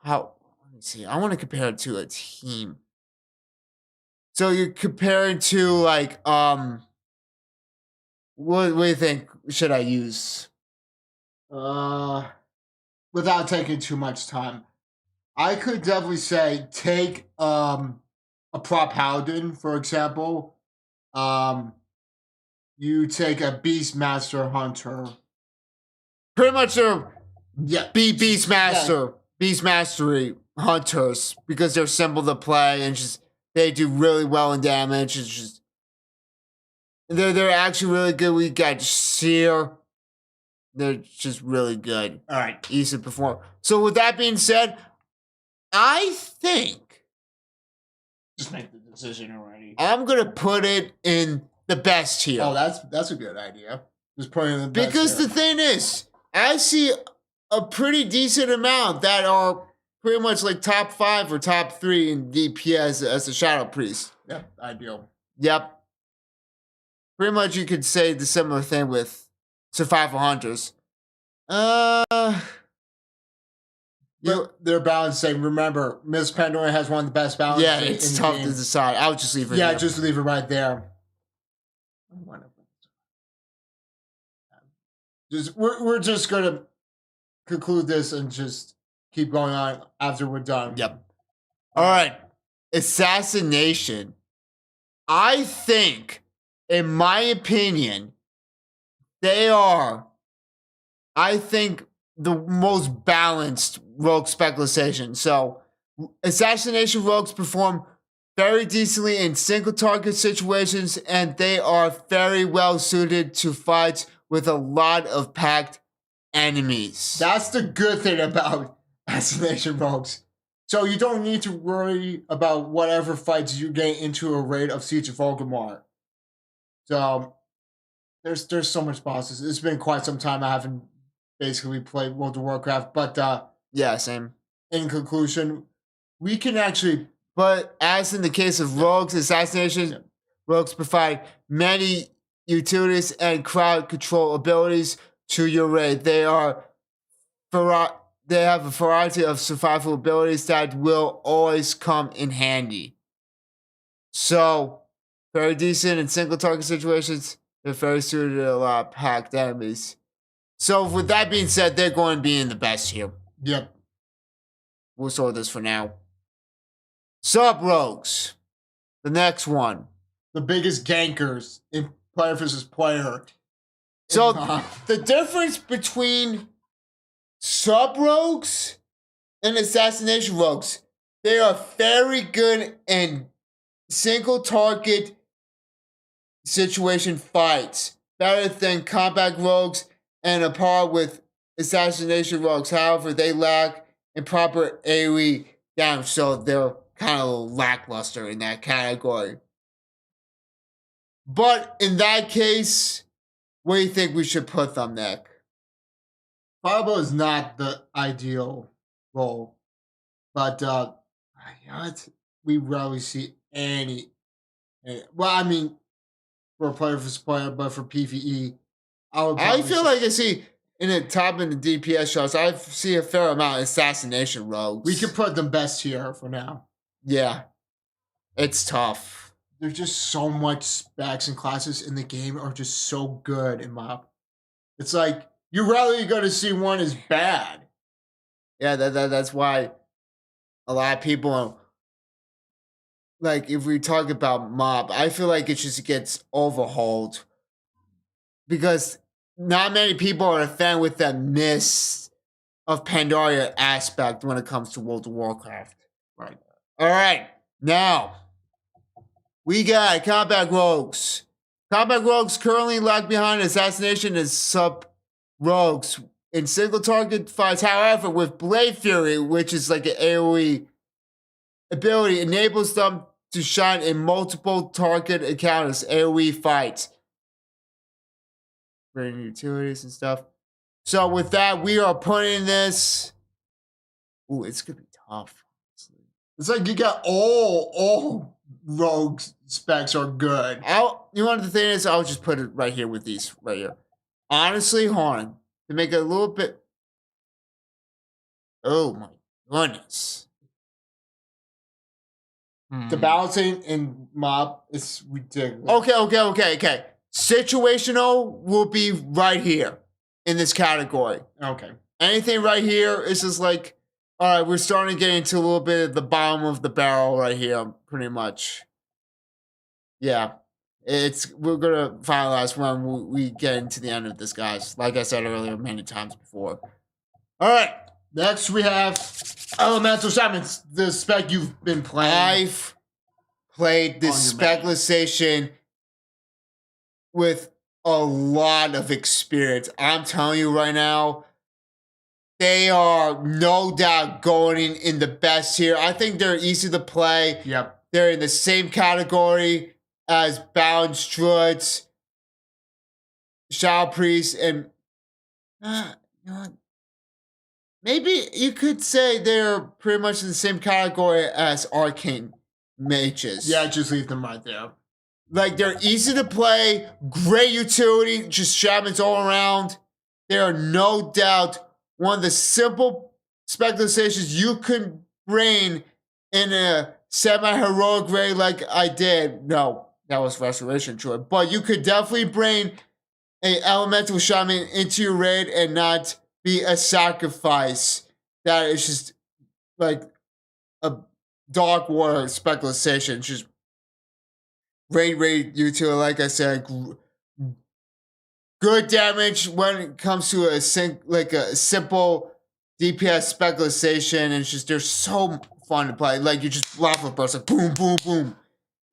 [SPEAKER 1] let me see. I want to compare it to a team. So you're comparing to like, what do you think should I use?
[SPEAKER 2] Without taking too much time, I could definitely say take a prop Paladin, for example. You take a Beastmaster Hunter.
[SPEAKER 1] Pretty much they're Beast Mastery Hunters, because they're simple to play and just they do really well in damage. It's just they're actually really good. We got Seer. They're just really good.
[SPEAKER 2] All right.
[SPEAKER 1] Easy to perform. So with that being said, I think
[SPEAKER 2] just make the decision already.
[SPEAKER 1] I'm gonna put it in the best tier.
[SPEAKER 2] Oh, that's a good idea. Just put it in the best
[SPEAKER 1] because
[SPEAKER 2] tier.
[SPEAKER 1] the thing is, I see a pretty decent amount that are pretty much like top 5 or top 3 in DPS as a Shadow Priest.
[SPEAKER 2] Yep, ideal.
[SPEAKER 1] Yep. Pretty much you could say the similar thing with Survival Hunters.
[SPEAKER 2] They're balancing. Remember, Miss Pandaria has one of the best balances.
[SPEAKER 1] Yeah, it's tough to decide. I would just leave it.
[SPEAKER 2] Yeah, just leave it right there. We're just gonna conclude this and just keep going on after we're done.
[SPEAKER 1] Yep. All right. Assassination. I think, in my opinion, they are, I think, the most balanced rogue specialization. So, assassination rogues perform very decently in single target situations, and they are very well suited to fights with a lot of packed enemies.
[SPEAKER 2] That's the good thing about assassination rogues. So you don't need to worry about whatever fights you get into a raid of Siege of Orgrimmar. So there's so much bosses. It's been quite some time I haven't basically played World of Warcraft, but
[SPEAKER 1] yeah, same.
[SPEAKER 2] In conclusion, we can actually.
[SPEAKER 1] But as in the case of rogues, assassination rogues provide many utilities and crowd control abilities to your raid. They have a variety of survival abilities that will always come in handy. So, very decent in single target situations. They're very suited to a lot of packed enemies. So, with that being said, they're going to be in the best here.
[SPEAKER 2] Yep.
[SPEAKER 1] We'll sort this for now. Sub rogues. The next one.
[SPEAKER 2] The biggest gankers in player versus player.
[SPEAKER 1] So the difference between sub rogues and assassination rogues, they are very good in single target situation fights, better than combat rogues and a par with assassination rogues. However, they lack in proper AoE damage, so they're kind of lackluster in that category. But in that case, where do you think we should put them, Nick?
[SPEAKER 2] Fireball is not the ideal role, but we rarely see any. Well, I mean, for a player versus player, but for PvE,
[SPEAKER 1] I feel like I see in the top in the DPS shots, I see a fair amount of assassination rogues.
[SPEAKER 2] We could put them best here for now.
[SPEAKER 1] Yeah, it's tough.
[SPEAKER 2] There's just so much specs and classes in the game are just so good in mob. It's like you're rarely going to see one as bad.
[SPEAKER 1] Yeah, that's why a lot of people like if we talk about mob, I feel like it just gets overhauled because not many people are a fan with that miss of Pandaria aspect when it comes to World of Warcraft.
[SPEAKER 2] Right.
[SPEAKER 1] All right, now we got combat rogues. Combat rogues currently locked behind assassination as sub rogues in single target fights. However, with Blade Fury, which is like an AoE ability, enables them to shine in multiple target encounters, AoE fights, bringing utilities and stuff. So with that, we are putting this. Ooh, it's gonna be tough.
[SPEAKER 2] It's like you got all rogue specs are good.
[SPEAKER 1] You know what the thing is? I'll just put it right here with these right here. Honestly, hold on. To make it a little bit. Oh my goodness.
[SPEAKER 2] The balancing in mob is ridiculous.
[SPEAKER 1] Okay. Situational will be right here in this category.
[SPEAKER 2] Okay.
[SPEAKER 1] Anything right here is just like, all right, we're starting to get into a little bit of the bottom of the barrel right here, pretty much. Yeah. We're gonna finalize when we get into the end of this, guys. Like I said earlier, many times before. All right.
[SPEAKER 2] Next we have Elemental Shamans, the spec you've been playing.
[SPEAKER 1] I've played this specialization with a lot of experience. I'm telling you right now, they are no doubt going in the best here. I think they're easy to play.
[SPEAKER 2] Yep.
[SPEAKER 1] They're in the same category as balanced druids, shadow priests, and you know what? Maybe you could say they're pretty much in the same category as arcane mages.
[SPEAKER 2] Yeah, just leave them right there.
[SPEAKER 1] Like, they're easy to play, great utility, just shamans all around. They are no doubt one of the simple specializations you can bring in a semi-heroic raid like I did. No, that was Restoration Druid. But you could definitely bring an elemental shaman into your raid and not be a sacrifice that is just like a dark water specialization. Just raid utility, like I said, good damage when it comes to a simple DPS specialization. And it's just, they're so fun to play. Like, you just block a burst, like boom, boom, boom.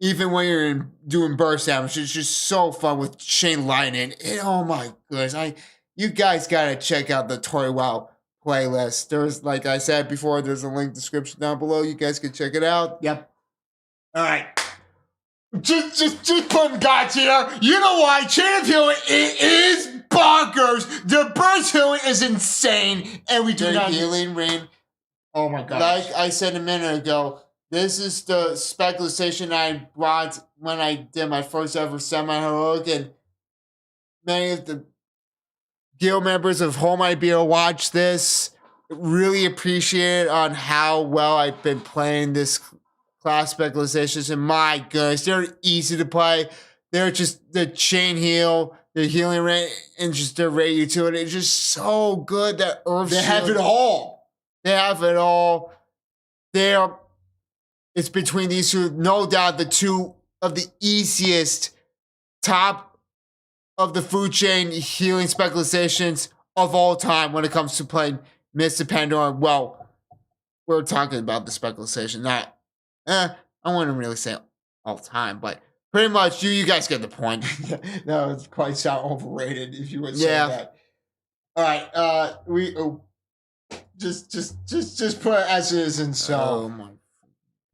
[SPEAKER 1] Even when you're doing burst damage, it's just so fun with chain lightning. Oh my goodness, you guys gotta check out the Toy Wow playlist. There's, like I said before, there's a link description down below. You guys can check it out.
[SPEAKER 2] Yep. All right. Just putting guys here. You know why? Chain of Healing, it is bonkers. The burst healing is insane. And we do not
[SPEAKER 1] healing rain.
[SPEAKER 2] Oh my god.
[SPEAKER 1] Like I said a minute ago, this is the specialization I brought when I did my first ever semi-heroic, and many of the guild members of Home Idea watch this. Really appreciate it on how well I've been playing this class specializations, and my goodness, they're easy to play. They're just the chain heal, the healing rate, and just their rate utility. It's just so good that Earth
[SPEAKER 2] They have it all.
[SPEAKER 1] They have it all. It's between these two, no doubt, the two of the easiest top of the food chain healing specializations of all time when it comes to playing Mr. Pandora. Well, we're talking about the specialization, not I wouldn't really say all the time, but pretty much you guys get the point.
[SPEAKER 2] No, it's quite sound overrated if you would say that. All right, we just put it as is and so.
[SPEAKER 1] Oh my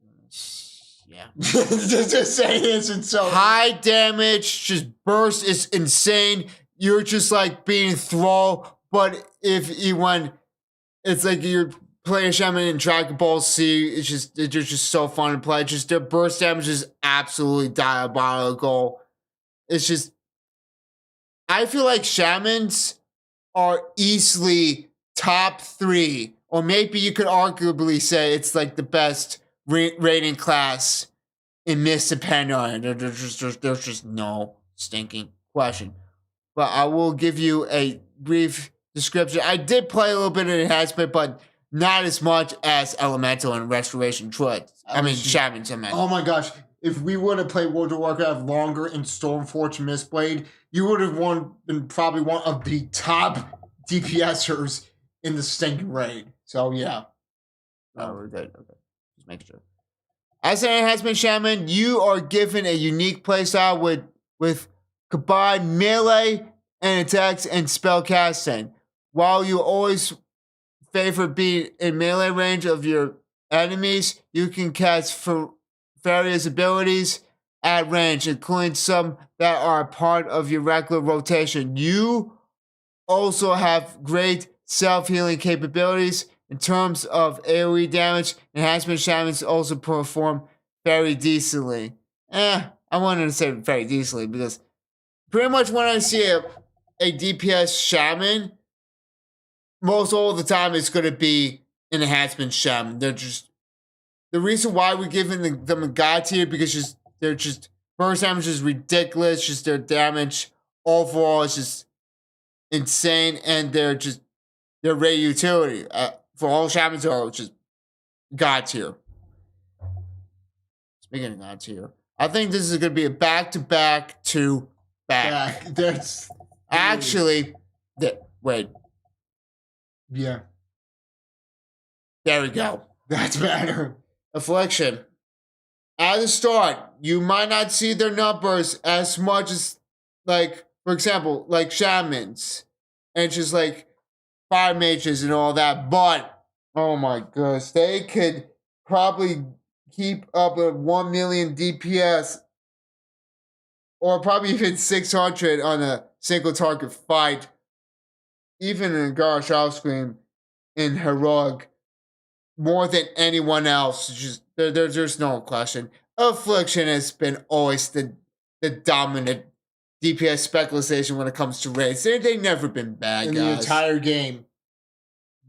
[SPEAKER 1] goodness. Yeah.
[SPEAKER 2] just say it is and so.
[SPEAKER 1] High damage, just burst is insane. You're just like being thrall, but if you want, it's like you're playing shaman in Dragon Ball Z. It's just so fun to play. Just their burst damage is absolutely diabolical. It's just, I feel like shamans are easily top 3, or maybe you could arguably say it's like the best rating class in Mist and Pandaria. There's just no stinking question. But I will give you a brief description. I did play a little bit of enhancement, but not as much as elemental and restoration druids. I mean, shamans. I meant.
[SPEAKER 2] Oh my gosh! If we would have played World of Warcraft longer in Stormforge and Mistblade, you would have been probably one of the top DPSers in the stinking raid. So yeah.
[SPEAKER 1] Oh, we're good. Okay, just making sure. As an enhancement shaman, you are given a unique playstyle with combined melee and attacks and spell casting. While you always favor being in melee range of your enemies, you can cast for various abilities at range, including some that are part of your regular rotation. You also have great self-healing capabilities. In terms of AoE damage, enhancement shamans also perform very decently. I wanted to say very decently because pretty much when I see a DPS shaman, most all the time it's going to be an enhancement shaman. They're just the reason why we're giving them a god tier because they're just burst damage is ridiculous. Just their damage overall is just insane, and their rate utility. For all shamans are just god tier. Speaking of god tier, I think this is going to be a back-to-back to back.
[SPEAKER 2] That's
[SPEAKER 1] actually, wait.
[SPEAKER 2] Yeah.
[SPEAKER 1] There we go.
[SPEAKER 2] That's better.
[SPEAKER 1] Affliction. At the start, you might not see their numbers as much as, like, for example, like shamans and just like fire mages and all that, but oh my gosh, they could probably keep up at 1 million DPS or probably even 600 on a single target fight, even in Garrosh Offscreen in Heroic, more than anyone else. Just there's no question. Affliction has been always the dominant DPS specialization when it comes to raids. They've never been bad,
[SPEAKER 2] in
[SPEAKER 1] guys.
[SPEAKER 2] The entire game.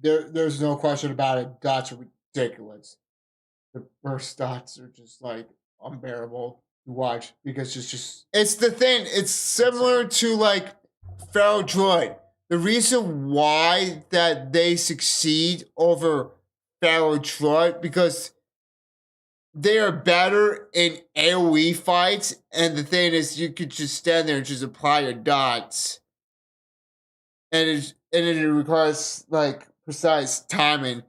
[SPEAKER 2] There's no question about it. Dots are ridiculous. The burst dots are just like unbearable to watch because
[SPEAKER 1] it's the thing. It's similar to like Feral Druid. The reason why that they succeed over Feral Druid because they are better in AoE fights, and the thing is, you could just stand there and just apply your dots, and it requires like precise timing,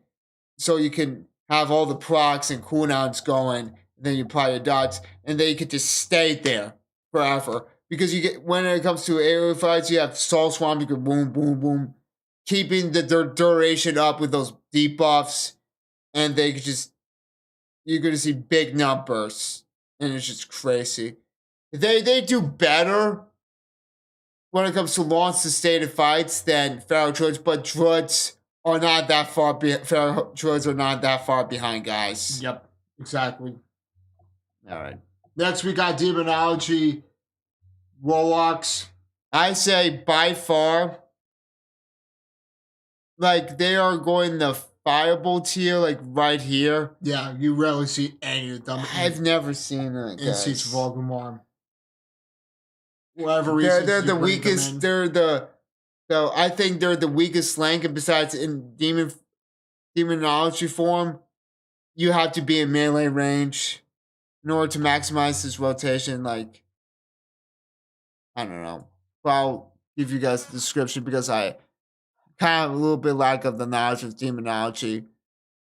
[SPEAKER 1] so you can have all the procs and cooldowns going. And then you apply your dots, and then you can just stay there forever. Because you get when it comes to AoE fights, you have Soul Swamp. You can boom, boom, boom, keeping the duration up with those debuffs, and they could just. You're going to see big numbers, and it's just crazy. They do better when it comes to long sustained fights than Feral Druids, but Druids are not that far. Feral Druids are not that far behind, guys.
[SPEAKER 2] Yep, exactly.
[SPEAKER 1] All right.
[SPEAKER 2] Next, we got Demonology, Warlocks.
[SPEAKER 1] I say by far, like they are going the Fireball tier, like right here.
[SPEAKER 2] Yeah, you rarely see any of them.
[SPEAKER 1] I've never seen it.
[SPEAKER 2] In Siege of Orgrimmar. Whatever reason.
[SPEAKER 1] They're the weakest. They're I think they're the weakest link, and besides in demonology form, you have to be in melee range in order to maximize this rotation. Like, I don't know. But I'll give you guys the description because I kind of a little bit lack of the knowledge of demonology.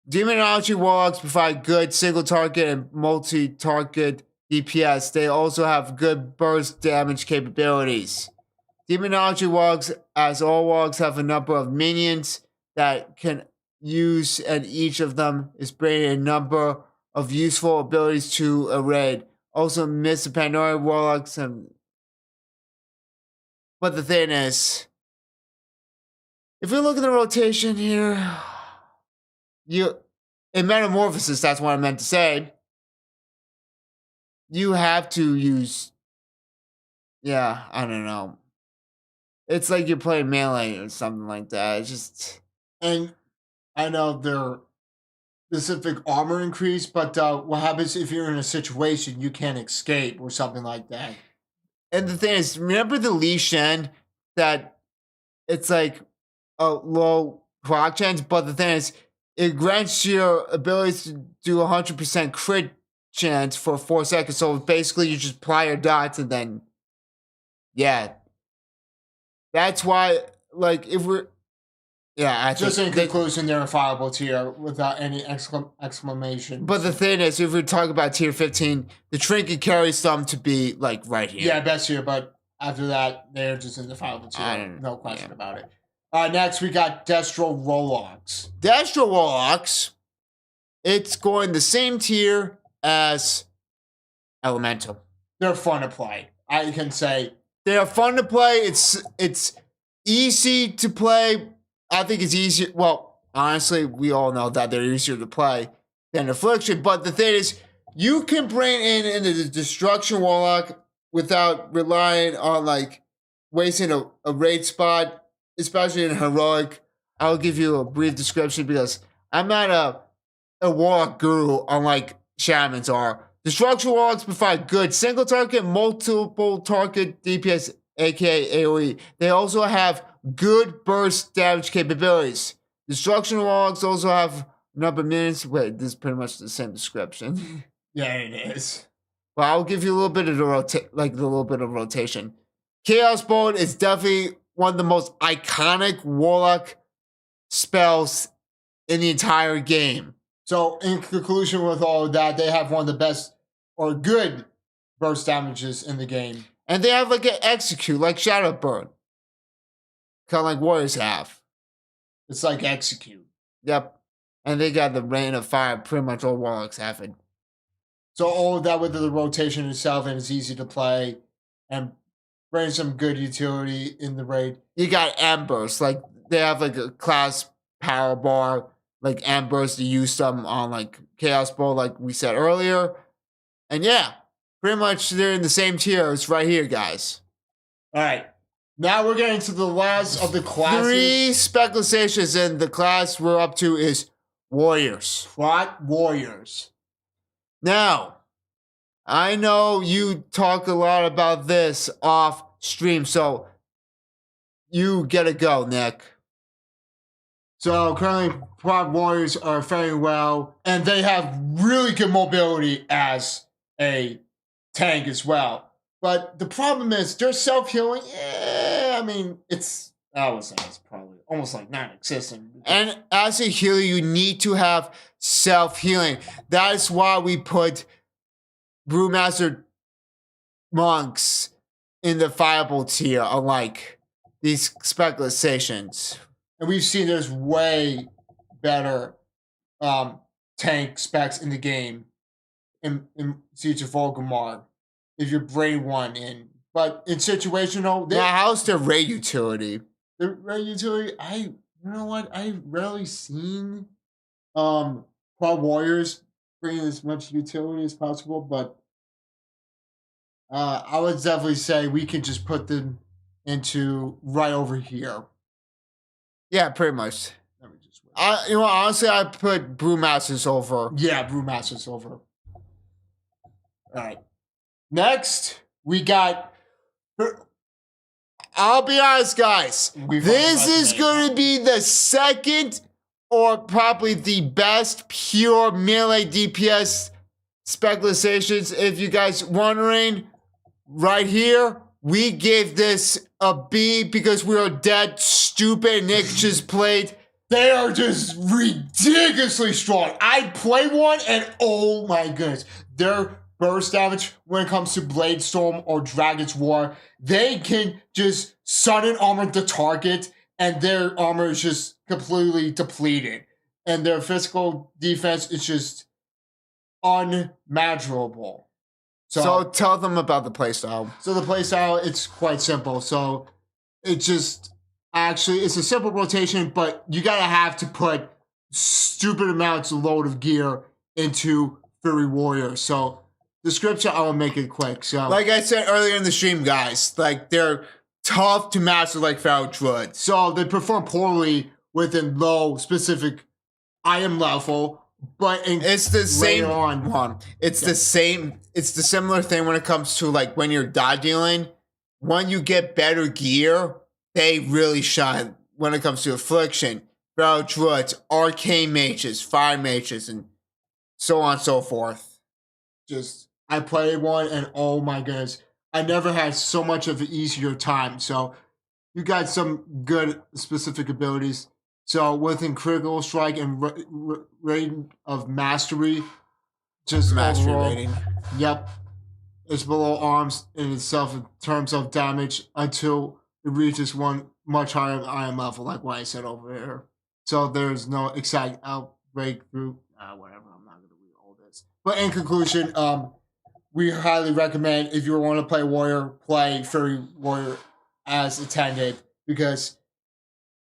[SPEAKER 1] Demonology warlocks provide good single target and multi-target DPS. They also have good burst damage capabilities. Demonology warlocks, as all warlocks, have a number of minions that can use, and each of them is bringing a number of useful abilities to a raid. Also, Miss Pandaria warlocks and. But the thing is, if we look at the rotation here, in Metamorphosis, that's what I meant to say. You have to use, I don't know. It's like you're playing melee or something like that. It's just,
[SPEAKER 2] and I know their specific armor increase, but what happens if you're in a situation you can't escape or something like that?
[SPEAKER 1] And the thing is, remember the Li Shen that it's like a low proc chance, but the thing is, it grants your ability to do 100% crit chance for 4 seconds. So basically, you just apply your dots and then, yeah. That's why, like, if we're, yeah, I
[SPEAKER 2] Just
[SPEAKER 1] think
[SPEAKER 2] in conclusion, they're a viable tier without any exclamation.
[SPEAKER 1] But the thing is, if we talk about tier 15, the trinket carries them to be like right here.
[SPEAKER 2] Yeah, best tier, but after that, they're just in the viable tier. No question about it. Next, we got Destro Warlocks.
[SPEAKER 1] Destro Warlocks, it's going the same tier as Elemental.
[SPEAKER 2] They're fun to play. I can say
[SPEAKER 1] they are fun to play. It's easy to play. I think it's easier. Well, honestly, we all know that they're easier to play than Affliction. But the thing is, you can bring in the Destruction Warlock without relying on like wasting a raid spot, especially in Heroic. I'll give you a brief description because I'm not a Warlock guru unlike Shamans are. Destruction Warlocks provide good single target, multiple target DPS, aka AoE. They also have good burst damage capabilities. Destruction Warlocks also have number of minions. Wait, this is pretty much the same description.
[SPEAKER 2] Yeah, it is.
[SPEAKER 1] But I'll give you a little bit of the rotation. Chaos Bolt is definitely one of the most iconic Warlock spells in the entire game.
[SPEAKER 2] So, in conclusion with all of that, they have one of the best or good burst damages in the game.
[SPEAKER 1] And they have like an execute, like Shadow Burn. Kind of like Warriors have.
[SPEAKER 2] It's like execute.
[SPEAKER 1] Yep. And they got the Rain of Fire, pretty much all Warlocks have it.
[SPEAKER 2] So all of that with the rotation itself, and it's easy to play and bring some good utility in the raid.
[SPEAKER 1] You got Embers, like they have like a class power bar, like Embers to use them on like Chaos Bolt, like we said earlier. And yeah, pretty much they're in the same tier as right here, guys.
[SPEAKER 2] All right. Now we're getting to the last of the classes.
[SPEAKER 1] 3 specializations in the class we're up to is Warriors.
[SPEAKER 2] Plot Warriors.
[SPEAKER 1] Now, I know you talk a lot about this off stream, so you get to go, Nick.
[SPEAKER 2] So currently, Plot Warriors are faring well, and they have really good mobility as a tank as well. But the problem is their self-healing, I mean, I would say it's probably almost like non-existent.
[SPEAKER 1] And as a healer, you need to have self-healing. That is why we put Brewmaster monks in the viable tier, unlike these specializations.
[SPEAKER 2] And we've seen there's way better tank specs in the game in Siege of Orgrimmar if you're bring one in. But in situational,
[SPEAKER 1] how's their raid utility?
[SPEAKER 2] The raid utility, you know what? I've rarely seen Quad Warriors bring as much utility as possible, but I would definitely say we can just put them into right over here.
[SPEAKER 1] Yeah, pretty much. Honestly, I put Brewmasters over.
[SPEAKER 2] Yeah, Brewmasters over. All right. Next, we got.
[SPEAKER 1] I'll be honest, guys. This is going to be the second or probably the best pure melee DPS specializations. If you guys wondering, right here, we gave this a B because we are dead stupid. Nick just played.
[SPEAKER 2] They are just ridiculously strong. I play one and oh my goodness. Their burst damage when it comes to Blade Storm or Dragon's War, they can just sudden armor the target and their armor is just completely depleted. And their physical defense is just unmeasurable.
[SPEAKER 1] So tell them about the playstyle.
[SPEAKER 2] So the playstyle, it's quite simple. So it just actually, it's a simple rotation, but you gotta have to put stupid amounts of load of gear into Fury Warrior. So description, I will make it quick. So
[SPEAKER 1] like I said earlier in the stream, guys, like they're tough to master like Feral Druid.
[SPEAKER 2] So they perform poorly within low specific item level, but
[SPEAKER 1] it's the same one. It's the same. It's the similar thing when it comes to like when you're dot dealing. When you get better gear, they really shine when it comes to Affliction. Feral druids, arcane mages, fire mages, and so on and so forth.
[SPEAKER 2] Just I played one and oh my goodness, I never had so much of an easier time. So you got some good specific abilities. So within critical strike and rating of mastery, just
[SPEAKER 1] Mastery
[SPEAKER 2] overall,
[SPEAKER 1] rating.
[SPEAKER 2] yep, it's below arms in itself in terms of damage until it reaches one much higher iron level, like what I said over here. So there's no exact outbreak through whatever. I'm not gonna read all this. But in conclusion, we highly recommend if you want to play warrior, play fairy warrior as intended because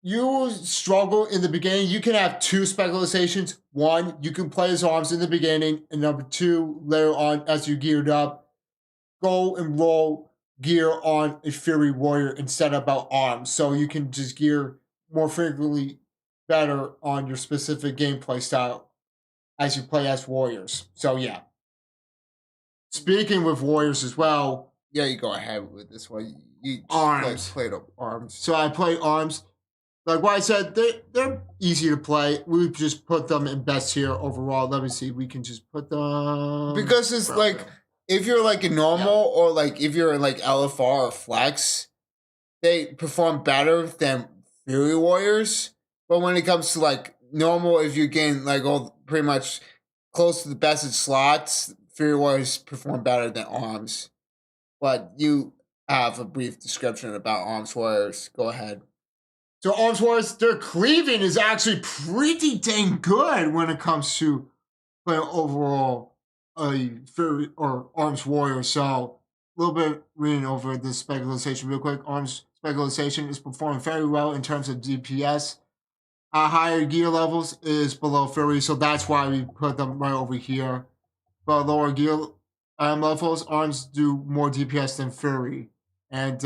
[SPEAKER 2] you struggle in the beginning. You can have two specializations. One, you can play as arms in the beginning, and number two, later on as you geared up, go and roll gear on a fairy warrior instead of about arms, so you can just gear more frequently better on your specific gameplay style as you play as warriors. So yeah. Speaking with warriors as well,
[SPEAKER 1] Yeah, you go ahead with this one. You just
[SPEAKER 2] arms.
[SPEAKER 1] played up arms.
[SPEAKER 2] So I play arms. Like what I said, they're easy to play. We just put them in best tier overall. Let me see. We can just put them
[SPEAKER 1] Because it's like if you're like a normal or like if you're like LFR or flex, they perform better than Fury Warriors. But when it comes to like normal, if you gain like all pretty much close to the best in slots, Fury Warriors perform better than Arms. But you have a brief description about Arms Warriors. Go ahead.
[SPEAKER 2] So arms warriors, their cleaving is actually pretty dang good when it comes to playing overall a fairy or arms warrior. So a little bit reading over this specialization real quick. Arms specialization is performing very well in terms of DPS. Higher gear levels is below fairy, so that's why we put them right over here. But lower gear levels, arms do more DPS than fairy, and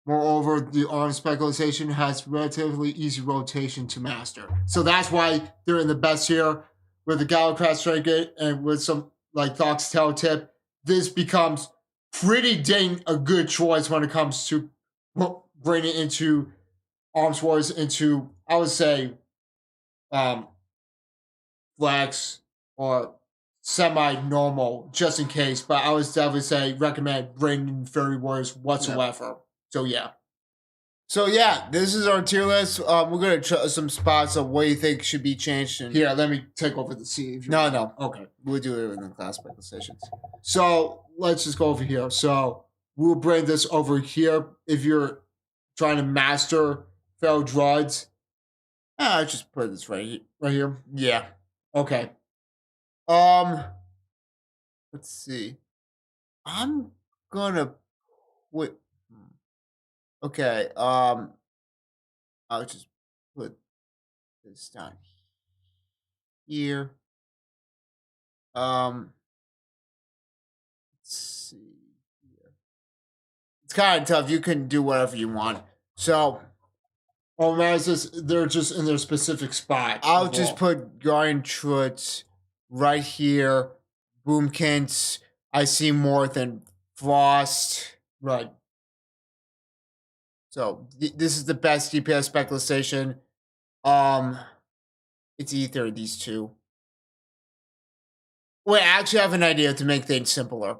[SPEAKER 2] moreover, the arm specialization has relatively easy rotation to master. So that's why they're in the best here with the Galacraft Trinket and with some like Thok's Tail Tip. This becomes pretty dang a good choice when it comes to bringing into Arms Wars into, I would say, flex or semi-normal just in case. But I would definitely say recommend bringing Fairy Warriors whatsoever. Yeah. So yeah.
[SPEAKER 1] So yeah, this is our tier list. We're gonna try some spots of what you think should be changed. And
[SPEAKER 2] here, let me take over the scene.
[SPEAKER 1] No.
[SPEAKER 2] Okay,
[SPEAKER 1] we'll do it in the class specializations.
[SPEAKER 2] So let's just go over here. So we'll bring this over here. If you're trying to master feral druids,
[SPEAKER 1] I just put this right
[SPEAKER 2] here.
[SPEAKER 1] Yeah.
[SPEAKER 2] Okay.
[SPEAKER 1] Let's see. I'm gonna wait. Okay, I'll just put this down here. Let's see here. It's kind of tough. You can do whatever you want. So,
[SPEAKER 2] they're just in their specific spot.
[SPEAKER 1] I'll just put Guardian Truts right here. Boomkins. I see more than Frost.
[SPEAKER 2] Right.
[SPEAKER 1] So this is the best DPS specialization. It's either of these two. Wait, I actually have an idea to make things simpler.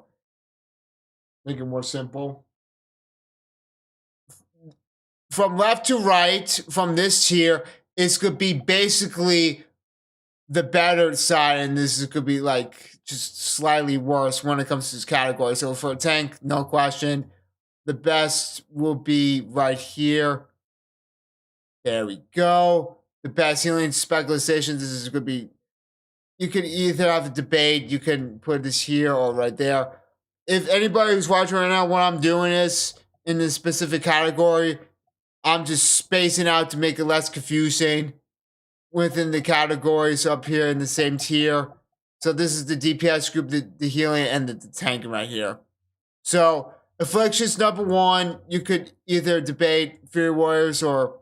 [SPEAKER 2] Make it more simple.
[SPEAKER 1] From left to right, from this tier, it's gonna be basically the better side, and this could be like just slightly worse when it comes to this category. So for a tank, no question. The best will be right here. There we go. The best healing specializations, this is going to be, you can either have a debate, you can put this here or right there. If anybody who's watching right now, what I'm doing is, in this specific category, I'm just spacing out to make it less confusing within the categories up here in the same tier. So this is the DPS group, the healing, and the tanking right here. So Affliction's number one. You could either debate Fury Warriors or,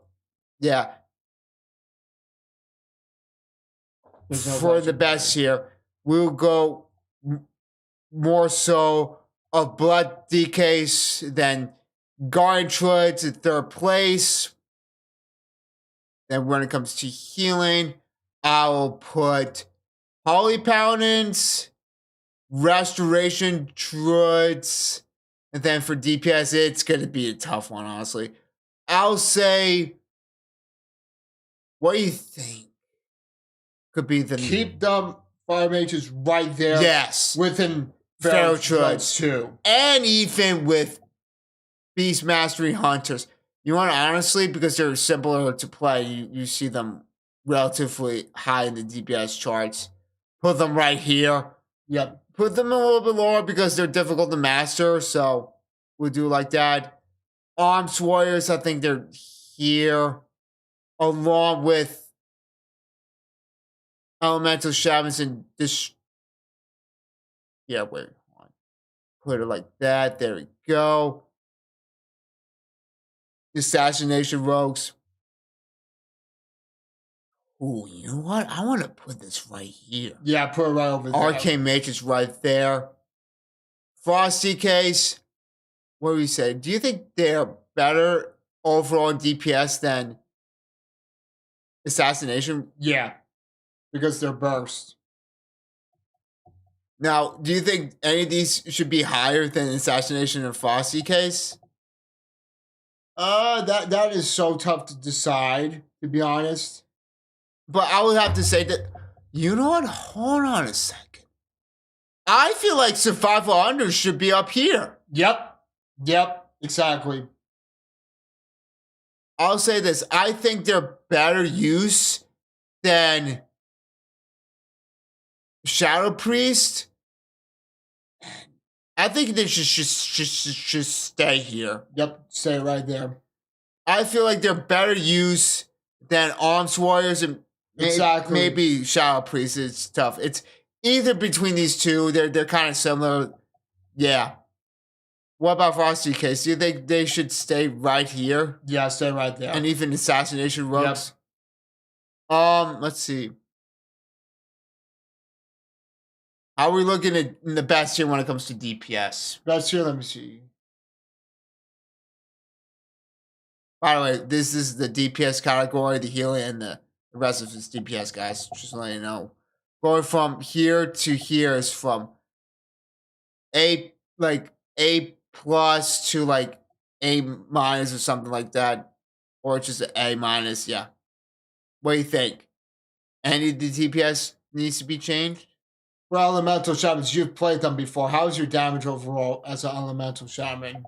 [SPEAKER 1] yeah. For the best here, we'll go more so of Blood DKs than Guardian Druids in third place. Then when it comes to healing, I'll put Holy Paladins, Restoration Druids, and then for DPS, it's going to be a tough one, honestly. I'll say, what do you think could be the...
[SPEAKER 2] Keep them Fire Mages right there.
[SPEAKER 1] Yes.
[SPEAKER 2] Within
[SPEAKER 1] Feral
[SPEAKER 2] Druids
[SPEAKER 1] Druids
[SPEAKER 2] too.
[SPEAKER 1] And even with Beast Mastery Hunters. You want to honestly, because they're simpler to play, you see them relatively high in the DPS charts. Put them right here.
[SPEAKER 2] Yep.
[SPEAKER 1] Put them a little bit lower because they're difficult to master. So we'll do like that. Arms Warriors, I think they're here. Along with Elemental Shamans and this. Yeah, wait. Put it like that. There we go. Assassination Rogues. Ooh, you know what? I want to put this right here.
[SPEAKER 2] Yeah, put it right over there.
[SPEAKER 1] Arcane Mage is right there. Frosty Case. What do we say? Do you think they're better overall in DPS than Assassination?
[SPEAKER 2] Yeah, because they're burst.
[SPEAKER 1] Now, do you think any of these should be higher than Assassination and Frosty Case?
[SPEAKER 2] That is so tough to decide, to be honest.
[SPEAKER 1] But I would have to say that, you know what? Hold on a second. I feel like Survival Under should be up here.
[SPEAKER 2] Yep, exactly.
[SPEAKER 1] I'll say this. I think they're better use than Shadow Priest. I think they should stay here.
[SPEAKER 2] Yep, stay right there.
[SPEAKER 1] I feel like they're better use than Arms Warriors and maybe Shadow Priest. It's tough. It's either between these two. They're kind of similar. Yeah. What about Frosty Case? Do you think they should stay right here?
[SPEAKER 2] Yeah, stay right there.
[SPEAKER 1] And even Assassination Rogues? Yep. Let's see. How are we looking at in the best here when it comes to DPS?
[SPEAKER 2] Best here, let me see.
[SPEAKER 1] By the way, this is the DPS category, the healing, and the rest of this DPS, guys. Just letting you know. Going from here to here is from A plus to like A minus or something like that. Or just an A minus, yeah. What do you think? Any of the DPS needs to be changed?
[SPEAKER 2] Well, Elemental Shamans, you've played them before. How's your damage overall as an Elemental Shaman?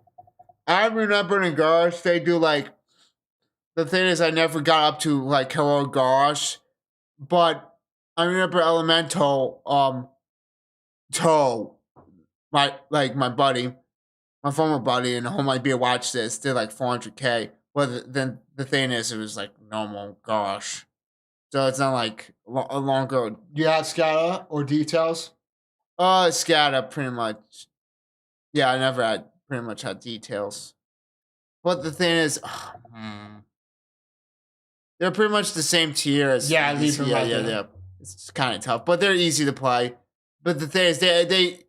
[SPEAKER 1] I remember in Garrosh, they do like... The thing is, I never got up to like Hello Garrosh. But I remember Elemental, Toe, my buddy, my former buddy, and who might be a watch this, did like 400k. But then the thing is, it was like normal Garrosh. So it's not like a longer.
[SPEAKER 2] Do you have scatter or details?
[SPEAKER 1] Scatter pretty much. Yeah, I never had pretty much had details. But the thing is, they're pretty much the same tier as
[SPEAKER 2] yeah.
[SPEAKER 1] It's kind of tough, but they're easy to play. But the thing is, they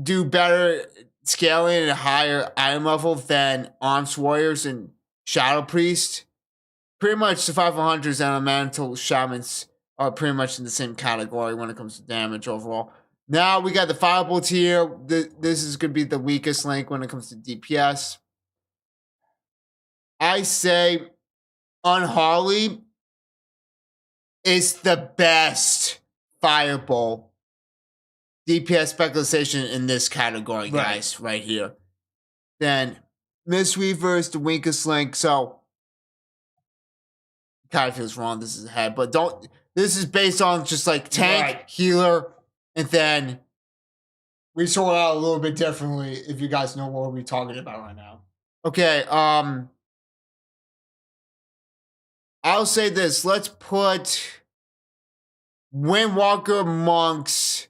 [SPEAKER 1] do better scaling at a higher item level than Arms Warriors and Shadow Priest. Pretty much Survival Hunters and Elemental Shamans are pretty much in the same category when it comes to damage overall. Now we got the Fireball tier. This is going to be the weakest link when it comes to DPS. I say Unholy is the best Fireball DPS specialization in this category, guys, right here. Then Mistweaver is the weakest link, so kind of feels wrong. This is ahead, but don't. This is based on just like tank, healer, and then
[SPEAKER 2] we sort out a little bit differently. If you guys know what we're talking about right now.
[SPEAKER 1] Okay. I'll say this. Let's put Windwalker Monks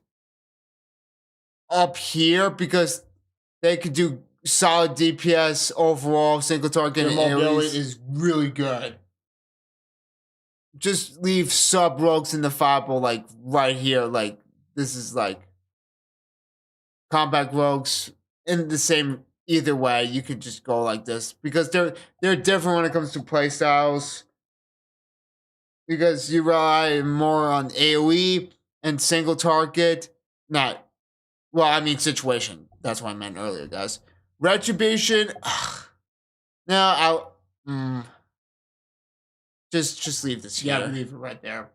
[SPEAKER 1] up here because they could do solid DPS overall, single target.
[SPEAKER 2] Their mobility is really good.
[SPEAKER 1] Just leave sub rogues in the Fireball like right here. Like this is like combat rogues in the same either way. You could just go like this because they're different when it comes to play styles. because you rely more on AoE and single target. Not, well, I mean situation. That's what I meant earlier, guys. Retribution. No, just leave this here.
[SPEAKER 2] Yeah, leave it right there.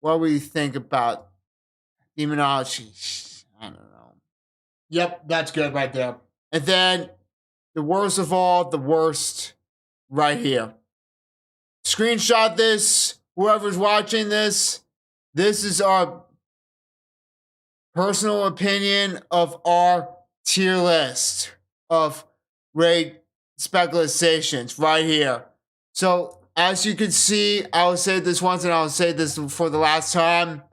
[SPEAKER 1] What do we think about demonology? I don't know.
[SPEAKER 2] Yep, that's good right there.
[SPEAKER 1] And then the worst of all, the worst, right here. Screenshot this. Whoever's watching this, this is our personal opinion of our tier list of raid specializations right here. So as you can see, I will say this once and I'll say this for the last time.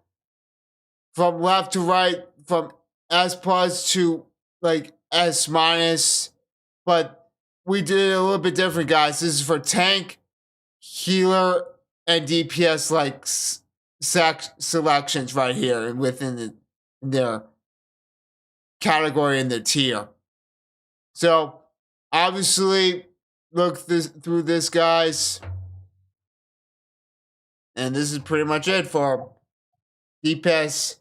[SPEAKER 1] From left to right, from S plus to like S minus, but we did it a little bit different, guys. This is for tank, healer, and DPS like selections right here and within their category and their tier. So obviously, look through this, guys, and this is pretty much it for DPS,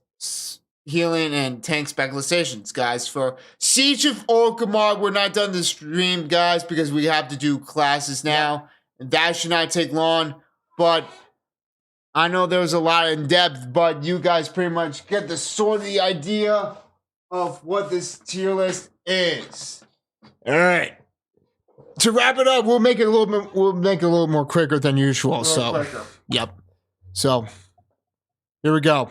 [SPEAKER 1] healing, and tank specializations, guys. For Siege of Orgrimmar, we're not done the stream, guys, because we have to do classes now, and that should not take long. But I know there was a lot in depth, but you guys pretty much get the sort of the idea of what this tier list is. All right. To wrap it up, we'll make it a little bit. We'll make it a little more quicker than usual. Yep. So here we go.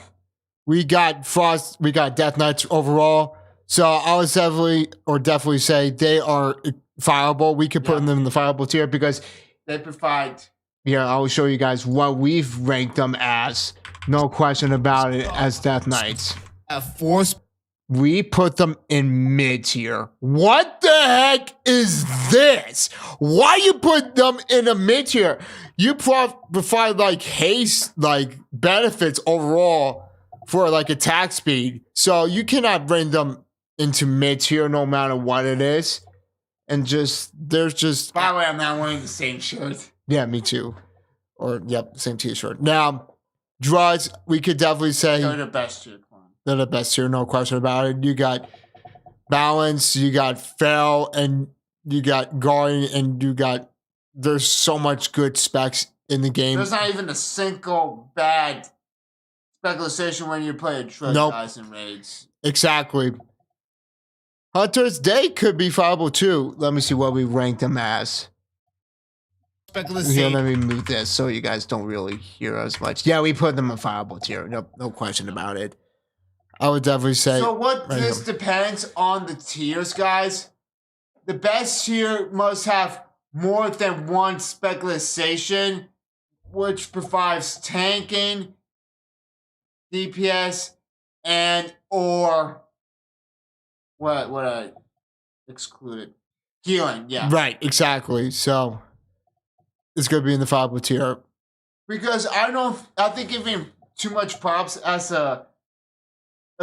[SPEAKER 1] We got Frost. We got Death Knights overall. So I would definitely say they are fireable. We could put them in the fireable tier because they provide. Yeah, I will show you guys what we've ranked them as. No question about it, as Death Knights. At force, we put them in mid tier. What the heck is this? Why you put them in a mid tier? You provide like haste, like benefits overall for like attack speed. So you cannot bring them into mid tier no matter what it is. And there's just. By the way, I'm not wearing the same shirt. Yeah, me too. Or, yep, same t-shirt. Now, druids, we could definitely say. They're the best tier. They're the best tier, no question about it. You got balance, you got fail, and you got guarding, and there's so much good specs in the game. There's not even a single bad specialization when you play a druid, guys, in raids. Exactly. Hunters, they could be fireable too. Let me see what we ranked them as. Here, let me move this so you guys don't really hear as much. Yeah, we put them in fireable tier. No question about it. I would definitely say. So what this depends on the tiers, guys. The best tier must have more than one specialization, which provides tanking, DPS, and or what I excluded. Healing, yeah. Right, exactly. So it's gonna be in the fireable tier. Because I think giving too much props as a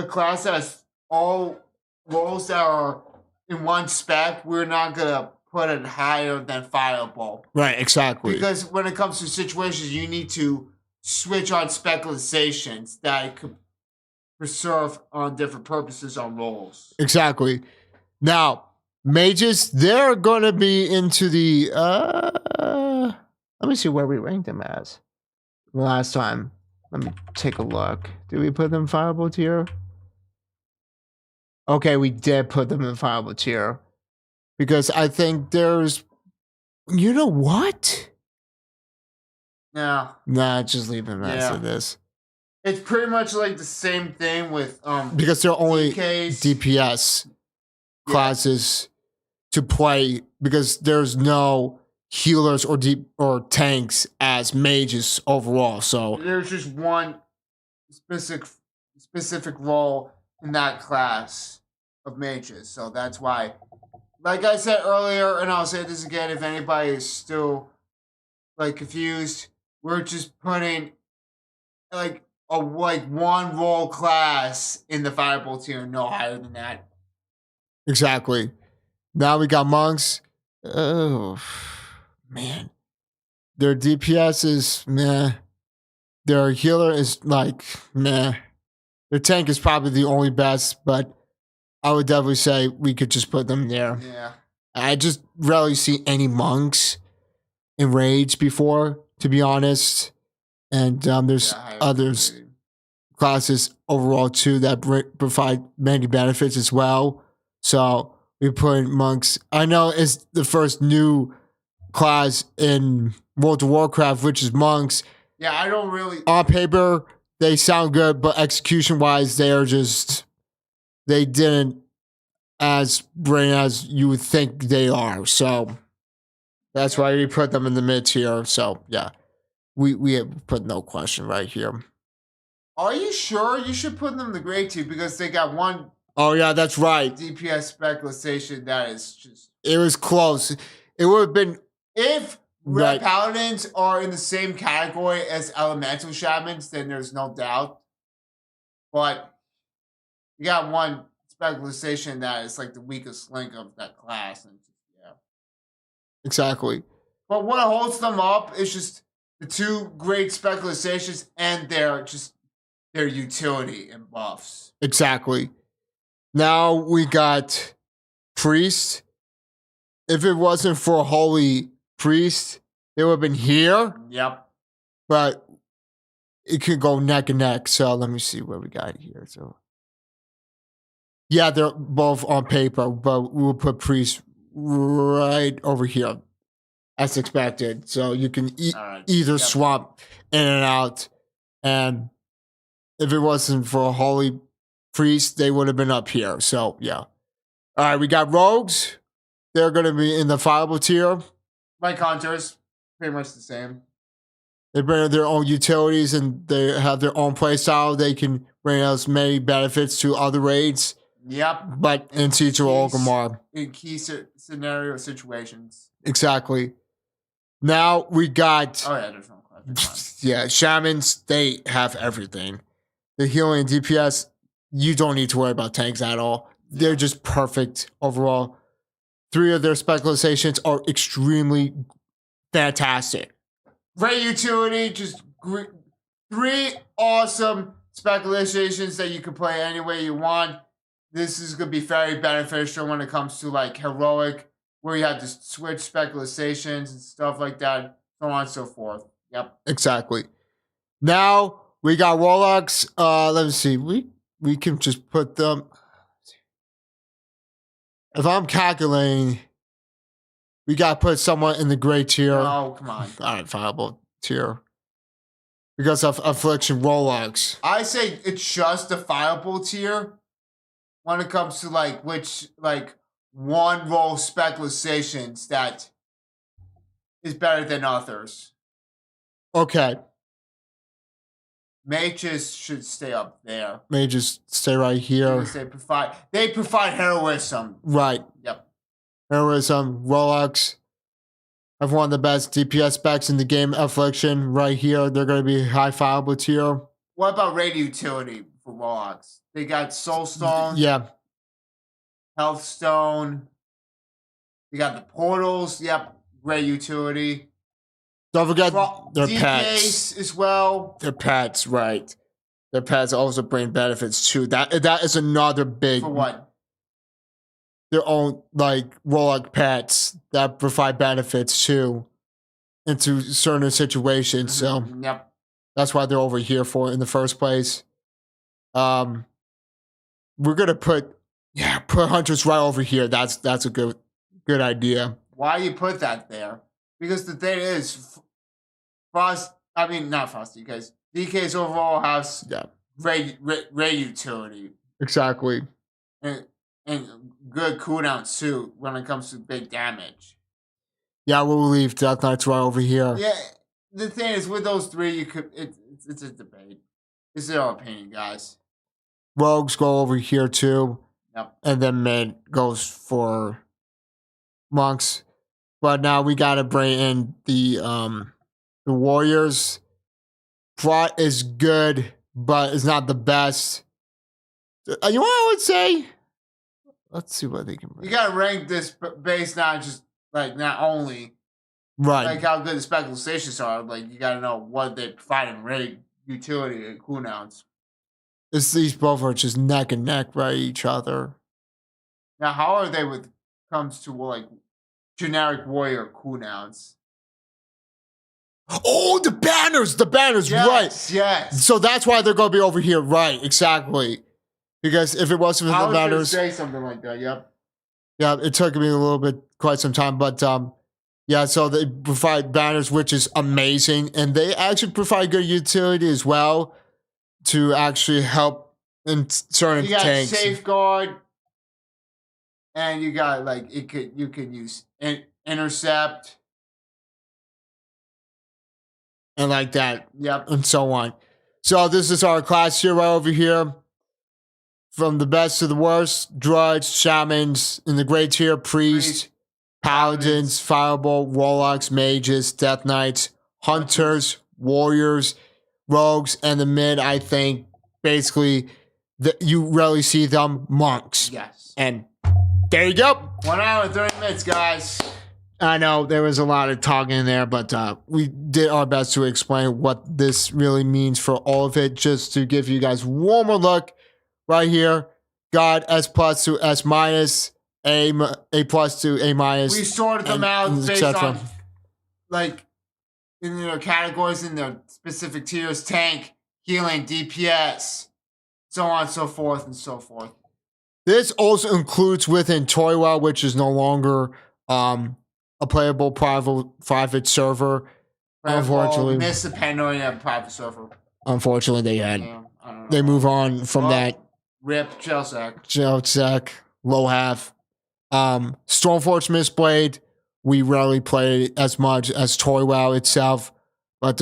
[SPEAKER 1] class that has all roles that are in one spec, we're not gonna put it higher than fireable. Right, exactly. Because when it comes to situations, you need to switch on specializations that could serve on different purposes on roles. Exactly. Now, mages, they're gonna be into the let me see where we ranked them as last time. Let me take a look. Did we put them in fireable tier? Okay, we did put them in fireable tier. Because I think there's... You know what? No. Nah, just leave them as this. It's pretty much like the same thing with... because they're only DPS classes to play. Because there's no healers or tanks as mages overall. So there's just one specific role in that class of mages. So that's why, like I said earlier, and I'll say this again, if anybody is still like confused, we're just putting like one role class in the fireball tier, no higher than that. Exactly. Now we got monks. Oh man, their DPS is meh.
[SPEAKER 2] Their healer is like, meh. Their tank is probably the only best, but I would definitely say we could just put them there.
[SPEAKER 1] Yeah.
[SPEAKER 2] I just rarely see any monks in raids before, to be honest. And there's others classes overall too that provide many benefits as well. So we put monks. I know it's the first new class in World of Warcraft, which is monks.
[SPEAKER 1] Yeah, I don't really.
[SPEAKER 2] On paper, they sound good, but execution wise, they didn't as bring as you would think they are. So that's why we put them in the mid tier. So yeah, we have put no question right here.
[SPEAKER 1] Are you sure you should put them in the grade tier because they got one?
[SPEAKER 2] Oh yeah, that's right.
[SPEAKER 1] DPS specialization that is just.
[SPEAKER 2] It was close. It would have been
[SPEAKER 1] if red paladins are in the same category as elemental shamans, then there's no doubt. But you got one specialization that is like the weakest link of that class, and yeah,
[SPEAKER 2] exactly.
[SPEAKER 1] But what holds them up is just the two great specializations and their utility and buffs.
[SPEAKER 2] Exactly. Now we got priest. If it wasn't for holy priest, it would have been here.
[SPEAKER 1] Yep.
[SPEAKER 2] But it could go neck and neck. So let me see what we got here. So yeah, they're both on paper, but we'll put priest right over here as expected. So you can either swap in and out. And if it wasn't for a holy priest, they would have been up here. So yeah. All right, we got rogues. They're going to be in the fireable tier.
[SPEAKER 1] Like hunters, pretty much the same.
[SPEAKER 2] They bring their own utilities and they have their own playstyle. They can bring us many benefits to other raids.
[SPEAKER 1] Yep.
[SPEAKER 2] But in Siege of Orgrimmar.
[SPEAKER 1] In key scenario situations.
[SPEAKER 2] Exactly. Now we got.
[SPEAKER 1] Oh, yeah, there's no question.
[SPEAKER 2] Yeah, shamans, they have everything. The healing and DPS, you don't need to worry about tanks at all. They're just perfect overall. 3 of their specializations are extremely fantastic.
[SPEAKER 1] Great utility, just 3 awesome specializations that you can play any way you want. This is going to be very beneficial when it comes to like heroic, where you have to switch specializations and stuff like that, so on and so forth. Yep.
[SPEAKER 2] Exactly. Now we got warlocks. Let me see. We can just put them. If I'm calculating, we got to put someone in the gray tier.
[SPEAKER 1] Oh, come on.
[SPEAKER 2] All right, viable tier. Because of affliction warlocks.
[SPEAKER 1] I say it's just a viable tier when it comes to like which like one role specializations that is better than others.
[SPEAKER 2] Okay.
[SPEAKER 1] Mages should stay up there.
[SPEAKER 2] Mages stay right here.
[SPEAKER 1] Because they provide heroism.
[SPEAKER 2] Right.
[SPEAKER 1] Yep.
[SPEAKER 2] Heroism, warlocks have one of the best DPS specs in the game. Affliction right here. They're going to be high viable tier.
[SPEAKER 1] What about raid utility for warlocks? They got soul stone.
[SPEAKER 2] Yeah.
[SPEAKER 1] Health stone. They got the portals. Yep. Great utility.
[SPEAKER 2] Don't forget their
[SPEAKER 1] DPS
[SPEAKER 2] pets
[SPEAKER 1] as well.
[SPEAKER 2] Their pets, right? Their pets also bring benefits too. That is another big.
[SPEAKER 1] For what?
[SPEAKER 2] Their own like warlock pets that provide benefits too, into certain situations. So
[SPEAKER 1] yep.
[SPEAKER 2] That's why they're over here for in the first place. We're gonna put hunters right over here. That's a good idea.
[SPEAKER 1] Why you put that there? Because the thing is, not Frosty, because DK's overall has great utility.
[SPEAKER 2] Exactly.
[SPEAKER 1] And good cooldown too when it comes to big damage.
[SPEAKER 2] Yeah, we'll leave Death Knights right over here.
[SPEAKER 1] Yeah, the thing is, with those 3, it's a debate. It's their own opinion, guys.
[SPEAKER 2] Rogues go over here too.
[SPEAKER 1] Yep.
[SPEAKER 2] And then mid goes for monks. But now we gotta bring in the warriors. Plot is good, but it's not the best. You know what I would say? Let's see what they can bring.
[SPEAKER 1] You gotta rank this based not only
[SPEAKER 2] right
[SPEAKER 1] like how good the specializations are. Like you gotta know what they provide in raid utility and cooldowns.
[SPEAKER 2] These both are just neck and neck by each other.
[SPEAKER 1] Now, how are they with comes to like generic warrior cooldowns?
[SPEAKER 2] Oh, the banners, right?
[SPEAKER 1] Yes.
[SPEAKER 2] So that's why they're going to be over here, right? Exactly. Because if it wasn't for the banners,
[SPEAKER 1] say something like that. Yep.
[SPEAKER 2] Yeah, it took me a little bit, quite some time, but yeah. So they provide banners, which is amazing, and they actually provide good utility as well to actually help in certain
[SPEAKER 1] You got
[SPEAKER 2] tanks.
[SPEAKER 1] safeguard, and you got like you could use intercept.
[SPEAKER 2] And like that.
[SPEAKER 1] Yep.
[SPEAKER 2] And so on. So this is our class here right over here. From the best to the worst, druids, shamans, in the great tier, priests, paladins, fireball, warlocks, mages, death knights, hunters, warriors, rogues, and the mid, I think, basically, you rarely see them, monks.
[SPEAKER 1] Yes.
[SPEAKER 2] And there you go.
[SPEAKER 1] 1 hour and 30 minutes, guys.
[SPEAKER 2] I know there was a lot of talking in there, but we did our best to explain what this really means for all of it, just to give you guys one more look right here. God, S plus to S minus, A plus to A minus.
[SPEAKER 1] We sorted them out based on, like, in their categories, in their specific tiers, tank, healing, DPS, so on and so forth and so forth.
[SPEAKER 2] This also includes within Toywell, which is no longer a playable private server. Unfortunately,
[SPEAKER 1] Miss the Pandaria private server.
[SPEAKER 2] Unfortunately, they move on from that.
[SPEAKER 1] Rip Chelsec,
[SPEAKER 2] low half. Stormforge Mistblade, we rarely play as much as Toywell itself, but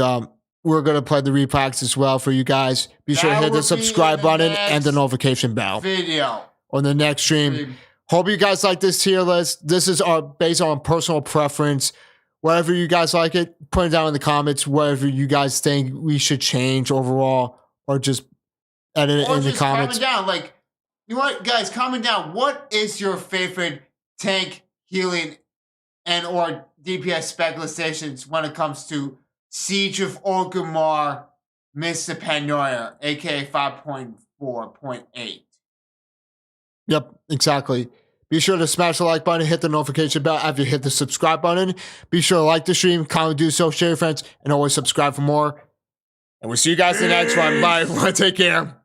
[SPEAKER 2] we're gonna play the repacks as well for you guys. Be sure to hit the subscribe button and the notification bell.
[SPEAKER 1] Video
[SPEAKER 2] on the next stream. Hope you guys like this tier list. This is based on personal preference. Whatever you guys like it, put it down in the comments. Whatever you guys think we should change overall, or just edit it in the comments.
[SPEAKER 1] Comment down, like, you know what, guys, comment down. What is your favorite tank, healing, and or DPS specializations when it comes to Siege of Orgrimmar, Mr. Pandaria, aka 5.4.8?
[SPEAKER 2] Yep, exactly. Be sure to smash the like button, hit the notification bell after you hit the subscribe button. Be sure to like the stream, comment, do so, share your friends, and always subscribe for more. And we'll see you guys in the next one. Bye. Take care.